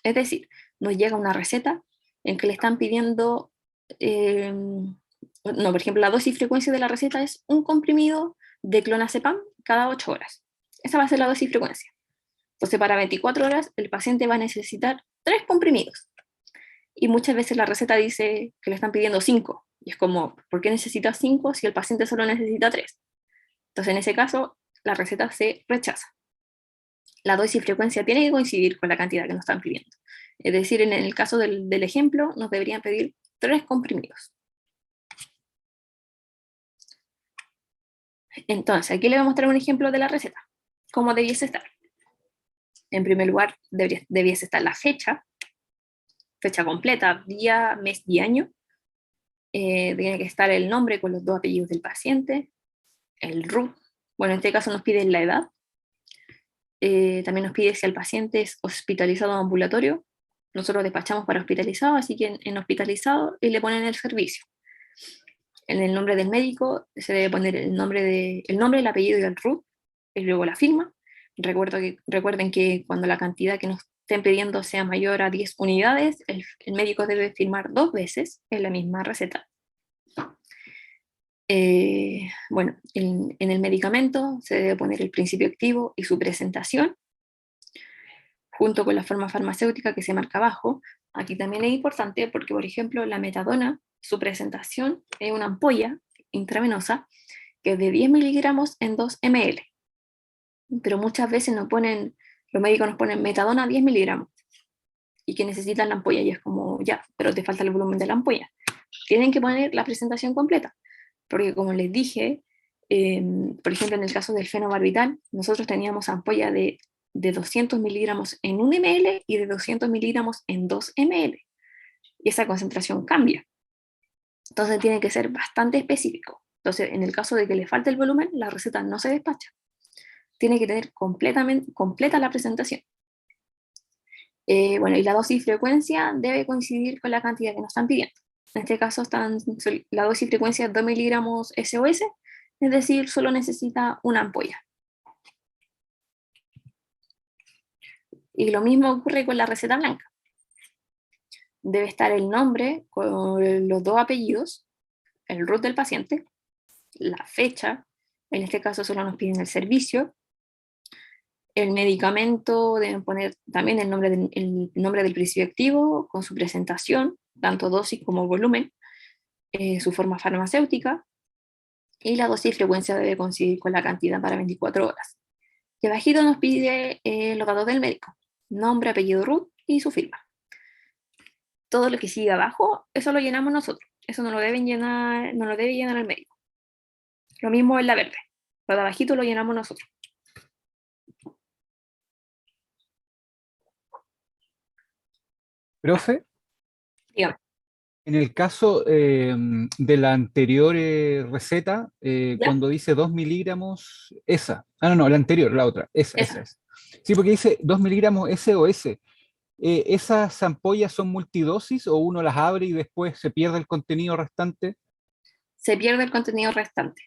Es decir, nos llega una receta en que le están pidiendo, por ejemplo, la dosis y frecuencia de la receta es un comprimido de clonazepam cada 8 horas. Esa va a ser la dosis y frecuencia. Entonces, para 24 horas, el paciente va a necesitar 3 comprimidos. Y muchas veces la receta dice que le están pidiendo 5. Y es como, ¿por qué necesita 5 si el paciente solo necesita 3? Entonces, en ese caso, la receta se rechaza. La dosis y frecuencia tiene que coincidir con la cantidad que nos están pidiendo. Es decir, en el caso del ejemplo, nos deberían pedir 3 comprimidos. Entonces, aquí le voy a mostrar un ejemplo de la receta. ¿Cómo debiese estar? En primer lugar, debiese estar la fecha completa, día, mes y año. Tiene que estar el nombre con los 2 apellidos del paciente, el RUT. Bueno, en este caso nos pide la edad. También nos pide si el paciente es hospitalizado o ambulatorio. Nosotros despachamos para hospitalizado, así que en hospitalizado y le ponen el servicio. En el nombre del médico se debe poner el nombre, el apellido y el RUT, y luego la firma. Recuerden que cuando la cantidad que nos estén pidiendo sea mayor a 10 unidades, el médico debe firmar 2 veces en la misma receta. Bueno, en el medicamento se debe poner el principio activo y su presentación, junto con la forma farmacéutica que se marca abajo. Aquí también es importante porque, por ejemplo, la metadona, su presentación es una ampolla intravenosa que es de 10 miligramos en 2 ml. Pero muchas veces los médicos nos ponen metadona 10 miligramos y que necesitan la ampolla y es como, ya, pero te falta el volumen de la ampolla. Tienen que poner la presentación completa, porque como les dije, por ejemplo, en el caso del fenobarbital, nosotros teníamos ampolla de 200 miligramos en 1 ml y de 200 miligramos en 2 ml. Y esa concentración cambia. Entonces tiene que ser bastante específico. Entonces, en el caso de que le falte el volumen, la receta no se despacha. Tiene que tener completa la presentación. Bueno, y la dosis y frecuencia debe coincidir con la cantidad que nos están pidiendo. En este caso, la dosis y frecuencia es 2 miligramos SOS, es decir, solo necesita una ampolla. Y lo mismo ocurre con la receta blanca. Debe estar el nombre con los 2 apellidos, el RUT del paciente, la fecha, en este caso solo nos piden el servicio, el medicamento, deben poner también el nombre del principio activo con su presentación, tanto dosis como volumen, su forma farmacéutica, y la dosis y frecuencia debe coincidir con la cantidad para 24 horas. Y abajito nos pide los datos del médico, nombre, apellido, RUT y su firma. Todo lo que sigue abajo, eso lo llenamos nosotros. Eso no lo debe llenar el médico. Lo mismo en la verde. Lo de abajito lo llenamos nosotros. Profe, Dígame. en el caso de la anterior receta, ¿Ya? cuando dice 2 miligramos, esa. Ah, no, no, la anterior, la otra. Esa Esa. es. Sí, porque dice 2 miligramos SOS. ¿Esas ampollas son multidosis o uno las abre y después se pierde el contenido restante? Se pierde el contenido restante.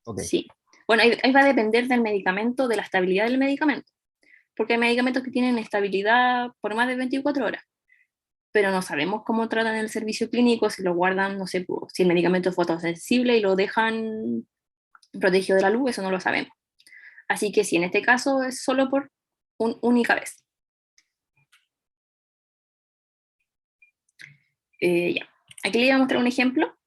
Ok. Sí. Bueno, ahí va a depender del medicamento, de la estabilidad del medicamento. Porque hay medicamentos que tienen estabilidad por más de 24 horas. Pero no sabemos cómo tratan el servicio clínico, si lo guardan, no sé, si el medicamento es fotosensible y lo dejan protegido de la luz, eso no lo sabemos. Así que sí, en este caso es solo por una única vez. Ya. Aquí le voy a mostrar un ejemplo.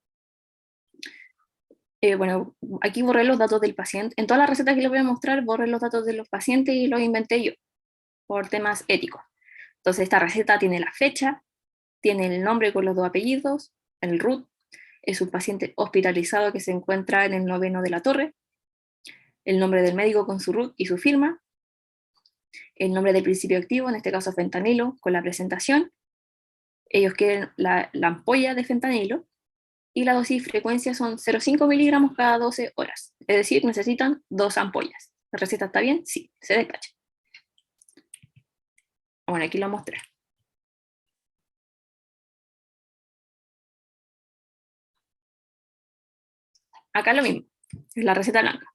Bueno, aquí borré los datos del paciente. En todas las recetas que les voy a mostrar, borré los datos de los pacientes y los inventé yo, por temas éticos. Entonces, esta receta tiene la fecha, tiene el nombre con los 2 apellidos, el RUT, es un paciente hospitalizado que se encuentra en el 9º de la torre, el nombre del médico con su RUT y su firma, el nombre del principio activo, en este caso fentanilo, con la presentación. Ellos quieren la ampolla de fentanilo, y la dosis y frecuencia son 0,5 miligramos cada 12 horas. Es decir, necesitan 2 ampollas. ¿La receta está bien? Sí, se despacha. Bueno, aquí lo mostré. Acá lo mismo, es la receta blanca.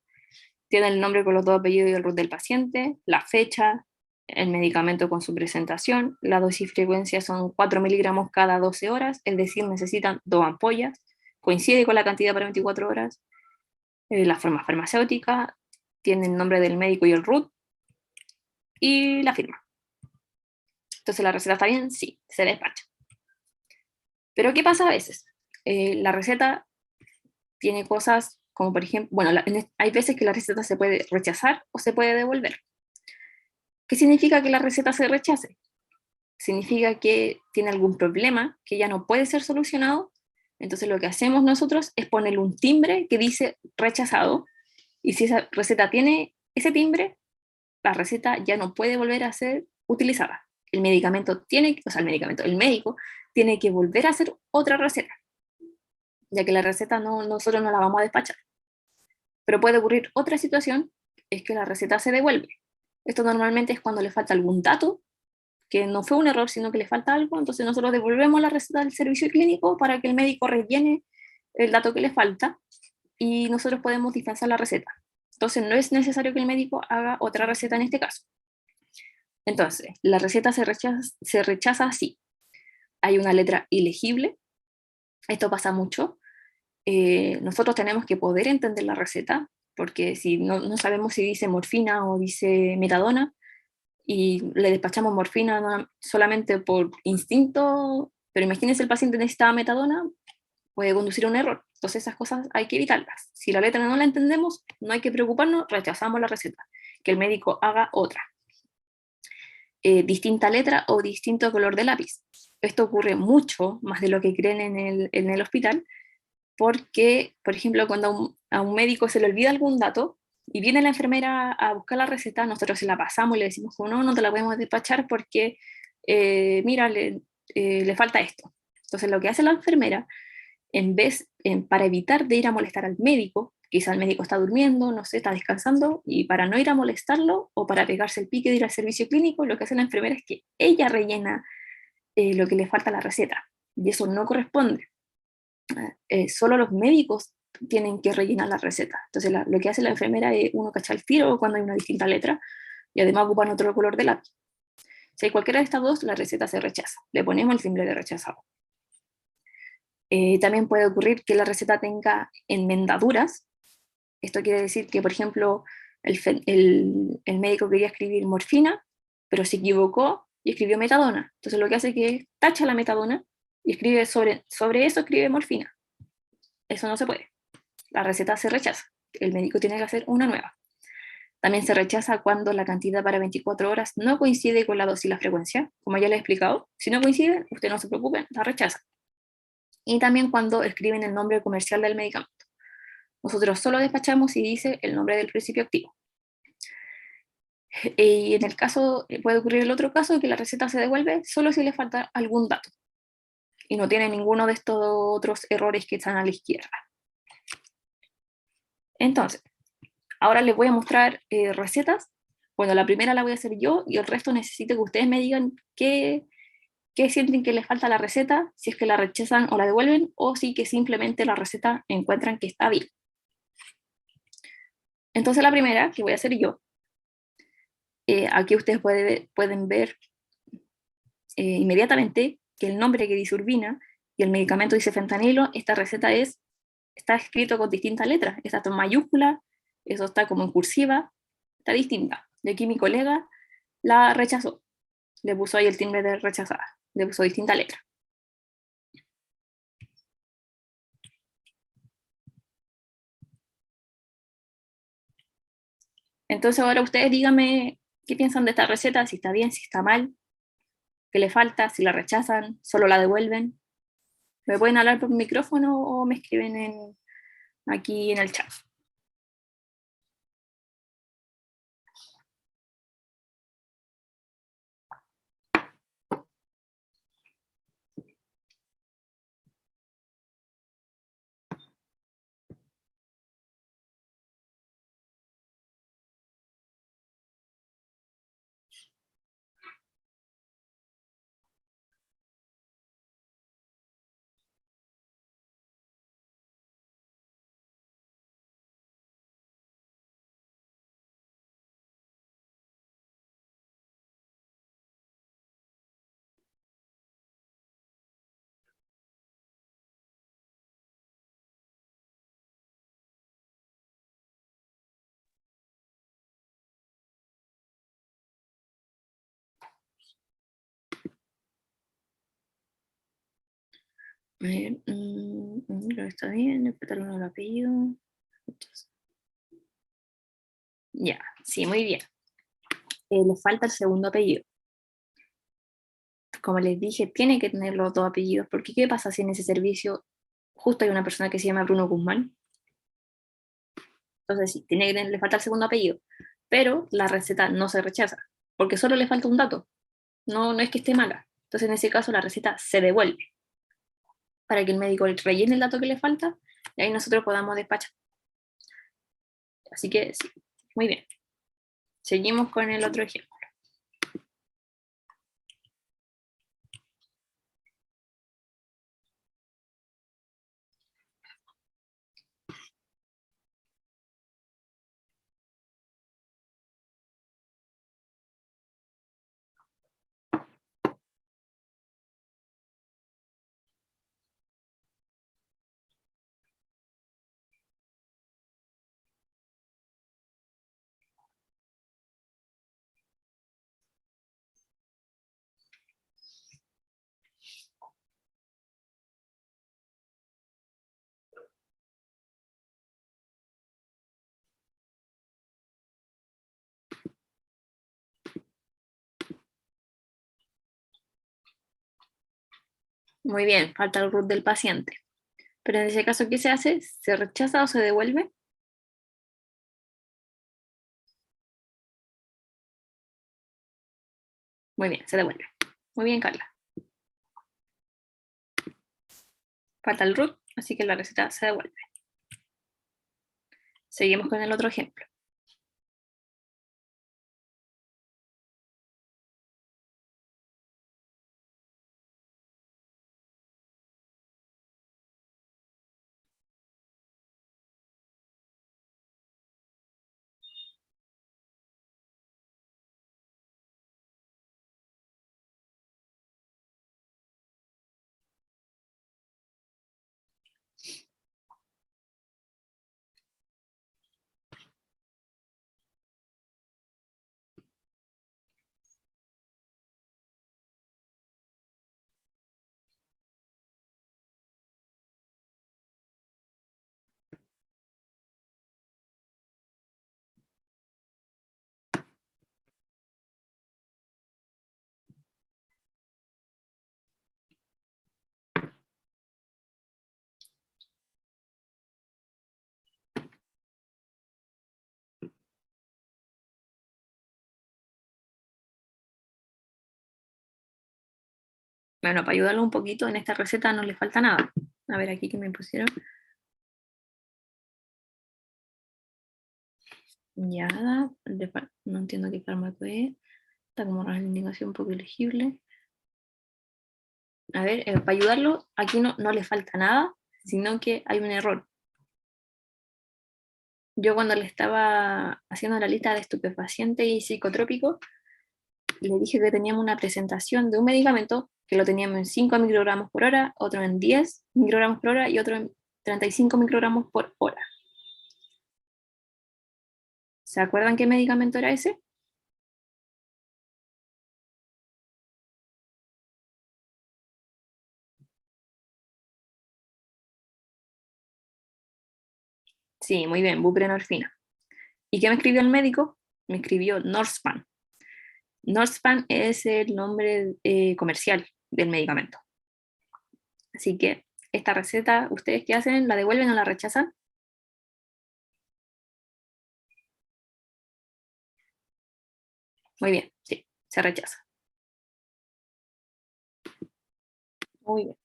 Tiene el nombre con los 2 apellidos y el RUT del paciente, la fecha, el medicamento con su presentación, la dosis y frecuencia son 4 miligramos cada 12 horas, es decir, necesitan 2 ampollas, coincide con la cantidad para 24 horas, la forma farmacéutica, tiene el nombre del médico y el RUT, y la firma. Entonces, ¿la receta está bien? Sí, se despacha. Pero ¿qué pasa a veces? La receta tiene cosas como, por ejemplo, bueno, hay veces que la receta se puede rechazar o se puede devolver. ¿Qué significa que la receta se rechace? Significa que tiene algún problema que ya no puede ser solucionado. Entonces lo que hacemos nosotros es ponerle un timbre que dice rechazado, y si esa receta tiene ese timbre, la receta ya no puede volver a ser utilizada. El medicamento tiene, o sea, el médico tiene que volver a hacer otra receta, ya que la receta nosotros no la vamos a despachar. Pero puede ocurrir otra situación, es que la receta se devuelve. Esto normalmente es cuando le falta algún dato, que no fue un error, sino que le falta algo, entonces nosotros devolvemos la receta del servicio clínico para que el médico rellene el dato que le falta y nosotros podemos dispensar la receta. Entonces no es necesario que el médico haga otra receta en este caso. Entonces, la receta se rechaza así. Hay una letra ilegible, esto pasa mucho. Nosotros tenemos que poder entender la receta, porque si no sabemos si dice morfina o dice metadona, y le despachamos morfina solamente por instinto, pero imagínense el paciente necesitaba metadona, puede conducir a un error. Entonces esas cosas hay que evitarlas. Si la letra no la entendemos, no hay que preocuparnos, rechazamos la receta, que el médico haga otra. Distinta letra o distinto color de lápiz. Esto ocurre mucho, más de lo que creen en el hospital, porque, por ejemplo, cuando a un médico se le olvida algún dato y viene la enfermera a buscar la receta, nosotros se la pasamos y le decimos, no te la podemos despachar porque, mira, le falta esto. Entonces lo que hace la enfermera, para evitar de ir a molestar al médico, quizá el médico está durmiendo, no sé, está descansando, y para no ir a molestarlo o para pegarse el pique de ir al servicio clínico, lo que hace la enfermera es que ella rellena lo que le falta a la receta, y eso no corresponde. Solo los médicos tienen que rellenar la receta. Entonces lo que hace la enfermera es uno cachar el tiro cuando hay una distinta letra, y además ocupan otro color de lápiz. Si hay cualquiera de estas dos, la receta se rechaza. Le ponemos el timbre de rechazado. También puede ocurrir que la receta tenga enmendaduras. Esto quiere decir que, por ejemplo, el médico quería escribir morfina, pero se equivocó y escribió metadona. Entonces lo que hace es que tacha la metadona y escribe sobre eso escribe morfina. Eso no se puede. La receta se rechaza. El médico tiene que hacer una nueva. También se rechaza cuando la cantidad para 24 horas no coincide con la dosis y la frecuencia. Como ya les he explicado, si no coincide, usted no se preocupe, la rechaza. Y también cuando escriben el nombre comercial del medicamento. Nosotros solo despachamos si dice el nombre del principio activo. Y en el caso, puede ocurrir el otro caso, que la receta se devuelve solo si le falta algún dato. Y no tiene ninguno de estos otros errores que están a la izquierda. Entonces, ahora les voy a mostrar recetas. Bueno, la primera la voy a hacer yo y el resto necesito que ustedes me digan qué sienten que les falta a la receta, si es que la rechazan o la devuelven, o si que simplemente la receta encuentran que está bien. Entonces la primera que voy a hacer yo, aquí ustedes pueden ver inmediatamente que el nombre que dice Urbina y el medicamento dice fentanilo. Esta receta está escrito con distintas letras. Esta está en mayúscula, eso está como en cursiva, está distinta. Y aquí mi colega la rechazó, le puso ahí el timbre de rechazada, le puso distinta letra. Entonces ahora ustedes díganme qué piensan de esta receta, si está bien, si está mal, qué le falta, si la rechazan, solo la devuelven. Me pueden hablar por micrófono o me escriben aquí en el chat. A ver, creo que está bien, respetar uno el apellido. Ya, sí, muy bien. Le falta el segundo apellido. Como les dije, tiene que tener los dos apellidos, porque ¿qué pasa si en ese servicio justo hay una persona que se llama Bruno Guzmán? Entonces sí, le falta el segundo apellido, pero la receta no se rechaza, porque solo le falta un dato, no es que esté mala. Entonces en ese caso la receta se devuelve, para que el médico le rellene el dato que le falta, y ahí nosotros podamos despachar. Así que sí, muy bien. Seguimos con el otro ejemplo. Muy bien, falta el root del paciente. Pero en ese caso, ¿qué se hace? ¿Se rechaza o se devuelve? Muy bien, se devuelve. Muy bien, Carla. Falta el root, así que la receta se devuelve. Seguimos con el otro ejemplo. Bueno, para ayudarlo un poquito, en esta receta no le falta nada. A ver aquí que me pusieron. Ya, no entiendo qué fármaco es. Está como una indicación un poco ilegible. A ver, para ayudarlo, aquí no le falta nada, sino que hay un error. Yo cuando le estaba haciendo la lista de estupefacientes y psicotrópicos, le dije que teníamos una presentación de un medicamento que lo teníamos en 5 microgramos por hora, otro en 10 microgramos por hora y otro en 35 microgramos por hora. ¿Se acuerdan qué medicamento era ese? Sí, muy bien, buprenorfina. ¿Y qué me escribió el médico? me escribió Norspan. Norspan es el nombre comercial del medicamento. Así que esta receta, ¿ustedes qué hacen? ¿La devuelven o la rechazan? Muy bien, sí, se rechaza. Muy bien.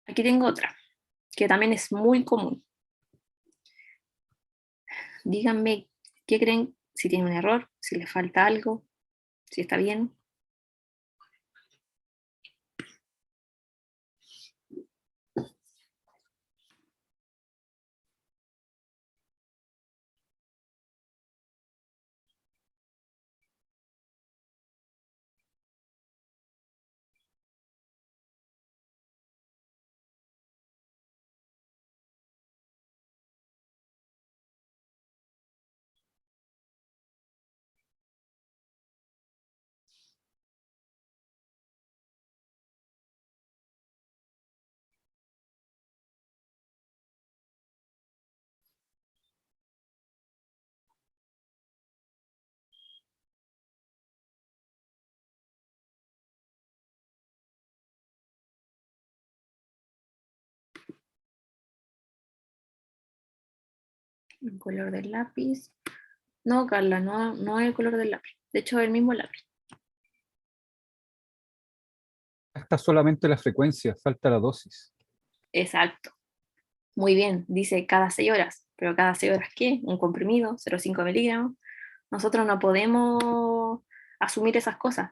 Aquí tengo otra, que también es muy común. Díganme qué creen, si tiene un error, si le falta algo, si está bien. El color del lápiz. No, Carla, no es el color del lápiz. De hecho, es el mismo lápiz. Está solamente la frecuencia, falta la dosis. Exacto. Muy bien, dice cada 6 horas. ¿Pero cada 6 horas qué? Un comprimido, 0,5 miligramos. Nosotros no podemos asumir esas cosas.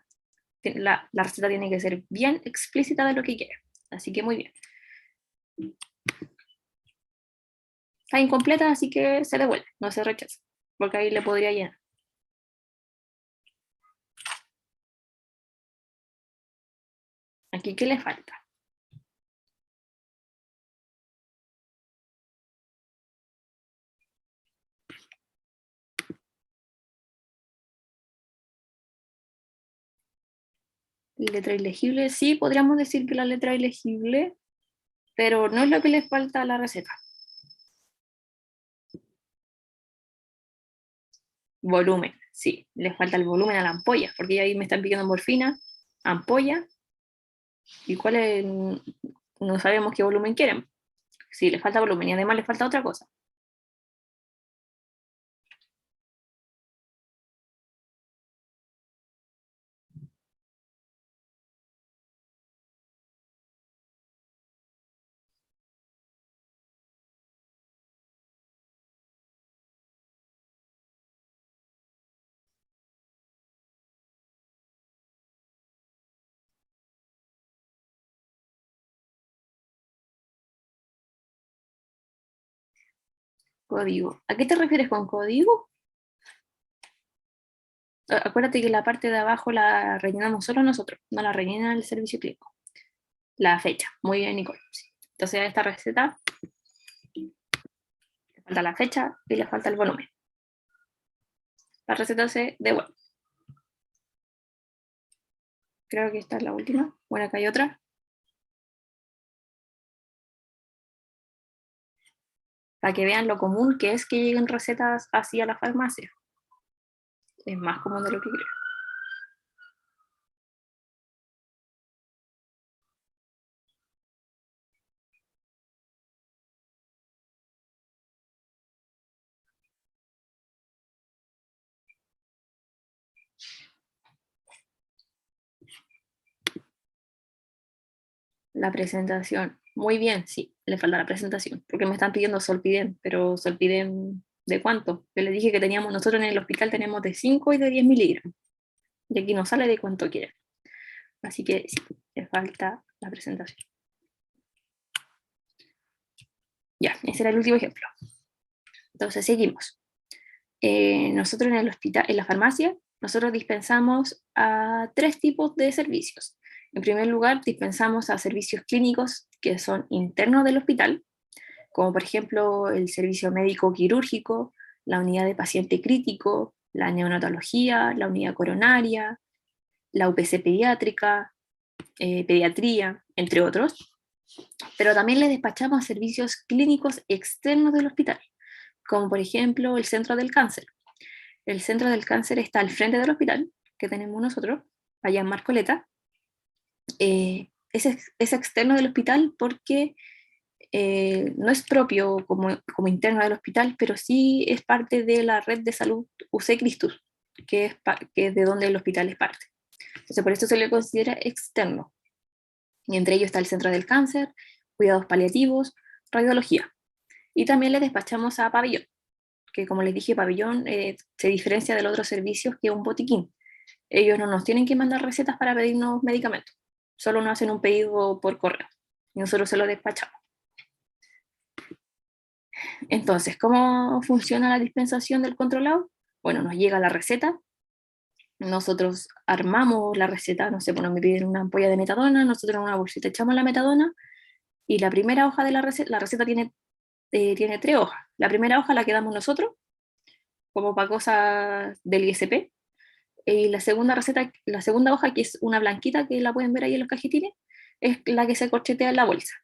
La receta tiene que ser bien explícita de lo que quiere. Así que muy bien. Está incompleta, así que se devuelve, no se rechaza. Porque ahí le podría llenar. Aquí, ¿qué le falta? Letra ilegible, sí, podríamos decir que la letra ilegible, pero no es lo que le falta a la receta. Volumen, sí, le falta el volumen a la ampolla, porque ahí me están pidiendo morfina, ampolla, y cuál es, no sabemos qué volumen quieren. Sí, le falta volumen y además le falta otra cosa. Código. ¿A qué te refieres con código? Acuérdate que la parte de abajo la rellenamos solo nosotros, no la rellena el servicio clínico. La fecha. Muy bien, Nicole. Sí. Entonces a esta receta le falta la fecha y le falta el volumen. La receta se devuelve. Creo que esta es la última. Bueno, acá hay otra. Para que vean lo común que es que lleguen recetas así a la farmacia. Es más común de lo que creo. La presentación. Muy bien, sí, le falta la presentación. Porque me están pidiendo Solpiden, pero Solpiden, ¿de cuánto? Yo les dije que teníamos, nosotros en el hospital tenemos de 5 y de 10 miligramos. Y aquí nos sale de cuánto quieren. Así que sí, le falta la presentación. Ya, ese era el último ejemplo. Entonces seguimos. Nosotros en el hospital, en la farmacia, nosotros dispensamos a 3 tipos de servicios. En primer lugar, dispensamos a servicios clínicos que son internos del hospital, como por ejemplo el servicio médico quirúrgico, la unidad de paciente crítico, la neonatología, la unidad coronaria, la UPC pediátrica, pediatría, entre otros. Pero también le despachamos a servicios clínicos externos del hospital, como por ejemplo el Centro del Cáncer. El Centro del Cáncer está al frente del hospital, que tenemos nosotros, allá en Marcoleta. Es externo del hospital porque no es propio como interno del hospital, pero sí es parte de la red de salud UC Christus, que es de donde el hospital es parte. Entonces, por eso se le considera externo. Y entre ellos está el Centro del Cáncer, cuidados paliativos, radiología. Y también le despachamos a Pabellón, que como les dije, Pabellón se diferencia de los otros servicios que un botiquín. Ellos no nos tienen que mandar recetas para pedirnos medicamentos, solo nos hacen un pedido por correo y nosotros se lo despachamos. Entonces, ¿cómo funciona la dispensación del controlado? Bueno, nos llega la receta, nosotros armamos la receta, no sé, bueno, me piden una ampolla de metadona, nosotros en una bolsita echamos la metadona y la primera hoja de la receta tiene 3 hojas. La primera hoja la quedamos nosotros, como para cosas del ISP, y la segunda hoja, que es una blanquita que la pueden ver ahí en los cajetines, es la que se corchetea en la bolsa.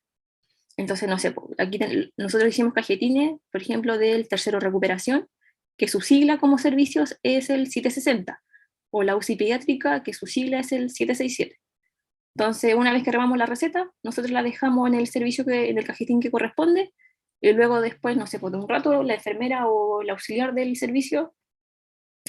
Entonces, no sé, aquí nosotros hicimos cajetines, por ejemplo, del tercero recuperación, que su sigla como servicios es el 760, o la UCI pediátrica, que su sigla es el 767. Entonces, una vez que armamos la receta, nosotros la dejamos en el servicio, en el cajetín que corresponde, y luego después, no sé, por un rato, la enfermera o el auxiliar del servicio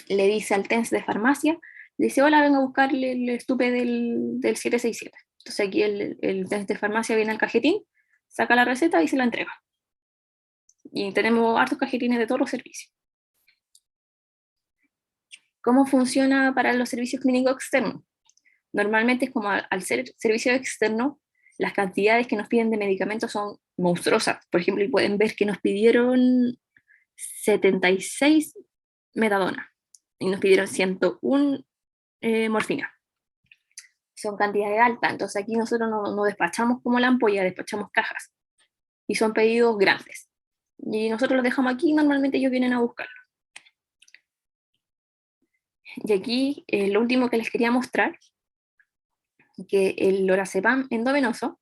le dice al TENS de farmacia, le dice, hola, vengo a buscarle el estupe del 767. Entonces aquí el TENS de farmacia viene al cajetín, saca la receta y se la entrega. Y tenemos hartos cajetines de todos los servicios. ¿Cómo funciona para los servicios clínicos externos? Normalmente es como al ser servicio externo, las cantidades que nos piden de medicamentos son monstruosas. Por ejemplo, y pueden ver que nos pidieron 76 metadona y nos pidieron 101 morfina. Son cantidades altas, entonces aquí nosotros no despachamos como la ampolla, despachamos cajas. Y son pedidos grandes. Y nosotros los dejamos aquí, normalmente ellos vienen a buscarlo. Y aquí lo último que les quería mostrar, que el lorazepam endovenoso,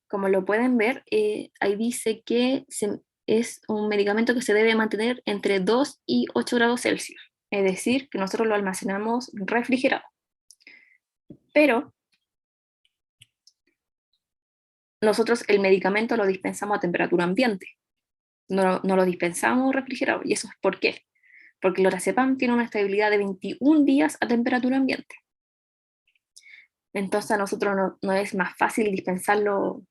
como lo pueden ver, ahí dice que es un medicamento que se debe mantener entre 2 y 8 grados Celsius, es decir, que nosotros lo almacenamos refrigerado. Pero nosotros el medicamento lo dispensamos a temperatura ambiente, no lo dispensamos refrigerado. ¿Y eso es por qué? Porque el lorazepam tiene una estabilidad de 21 días a temperatura ambiente. Entonces a nosotros no es más fácil dispensarlo,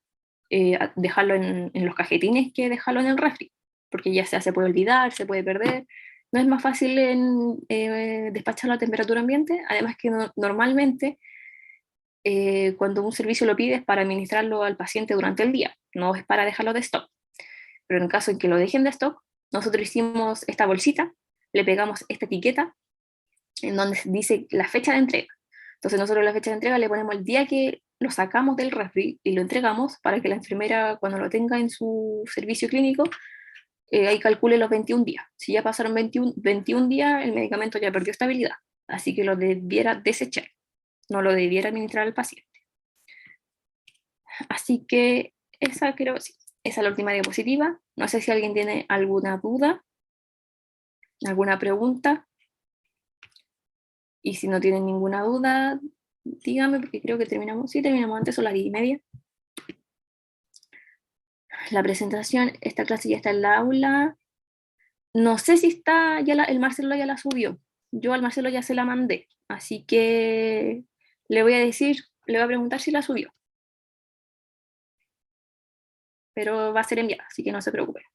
dejarlo en los cajetines que dejarlo en el refri, porque ya se puede olvidar, se puede perder. No es más fácil despacharlo a temperatura ambiente, además que normalmente cuando un servicio lo pide es para administrarlo al paciente durante el día, no es para dejarlo de stock. Pero en caso en que lo dejen de stock, nosotros hicimos esta bolsita, le pegamos esta etiqueta en donde dice la fecha de entrega. Entonces nosotros la fecha de entrega le ponemos el día que lo sacamos del refri y lo entregamos para que la enfermera cuando lo tenga en su servicio clínico, ahí calcule los 21 días. Si ya pasaron 21 días, el medicamento ya perdió estabilidad, así que lo debiera desechar, no lo debiera administrar al paciente. Así que esa creo que sí, esa es la última diapositiva. No sé si alguien tiene alguna duda, alguna pregunta. Y si no tienen ninguna duda, dígame, porque creo que terminamos. Sí, terminamos antes, son las 10:30. La presentación, esta clase ya está en la aula. No sé si está, el Marcelo ya la subió. Yo al Marcelo ya se la mandé. Así que le voy a preguntar si la subió. Pero va a ser enviada, así que no se preocupe.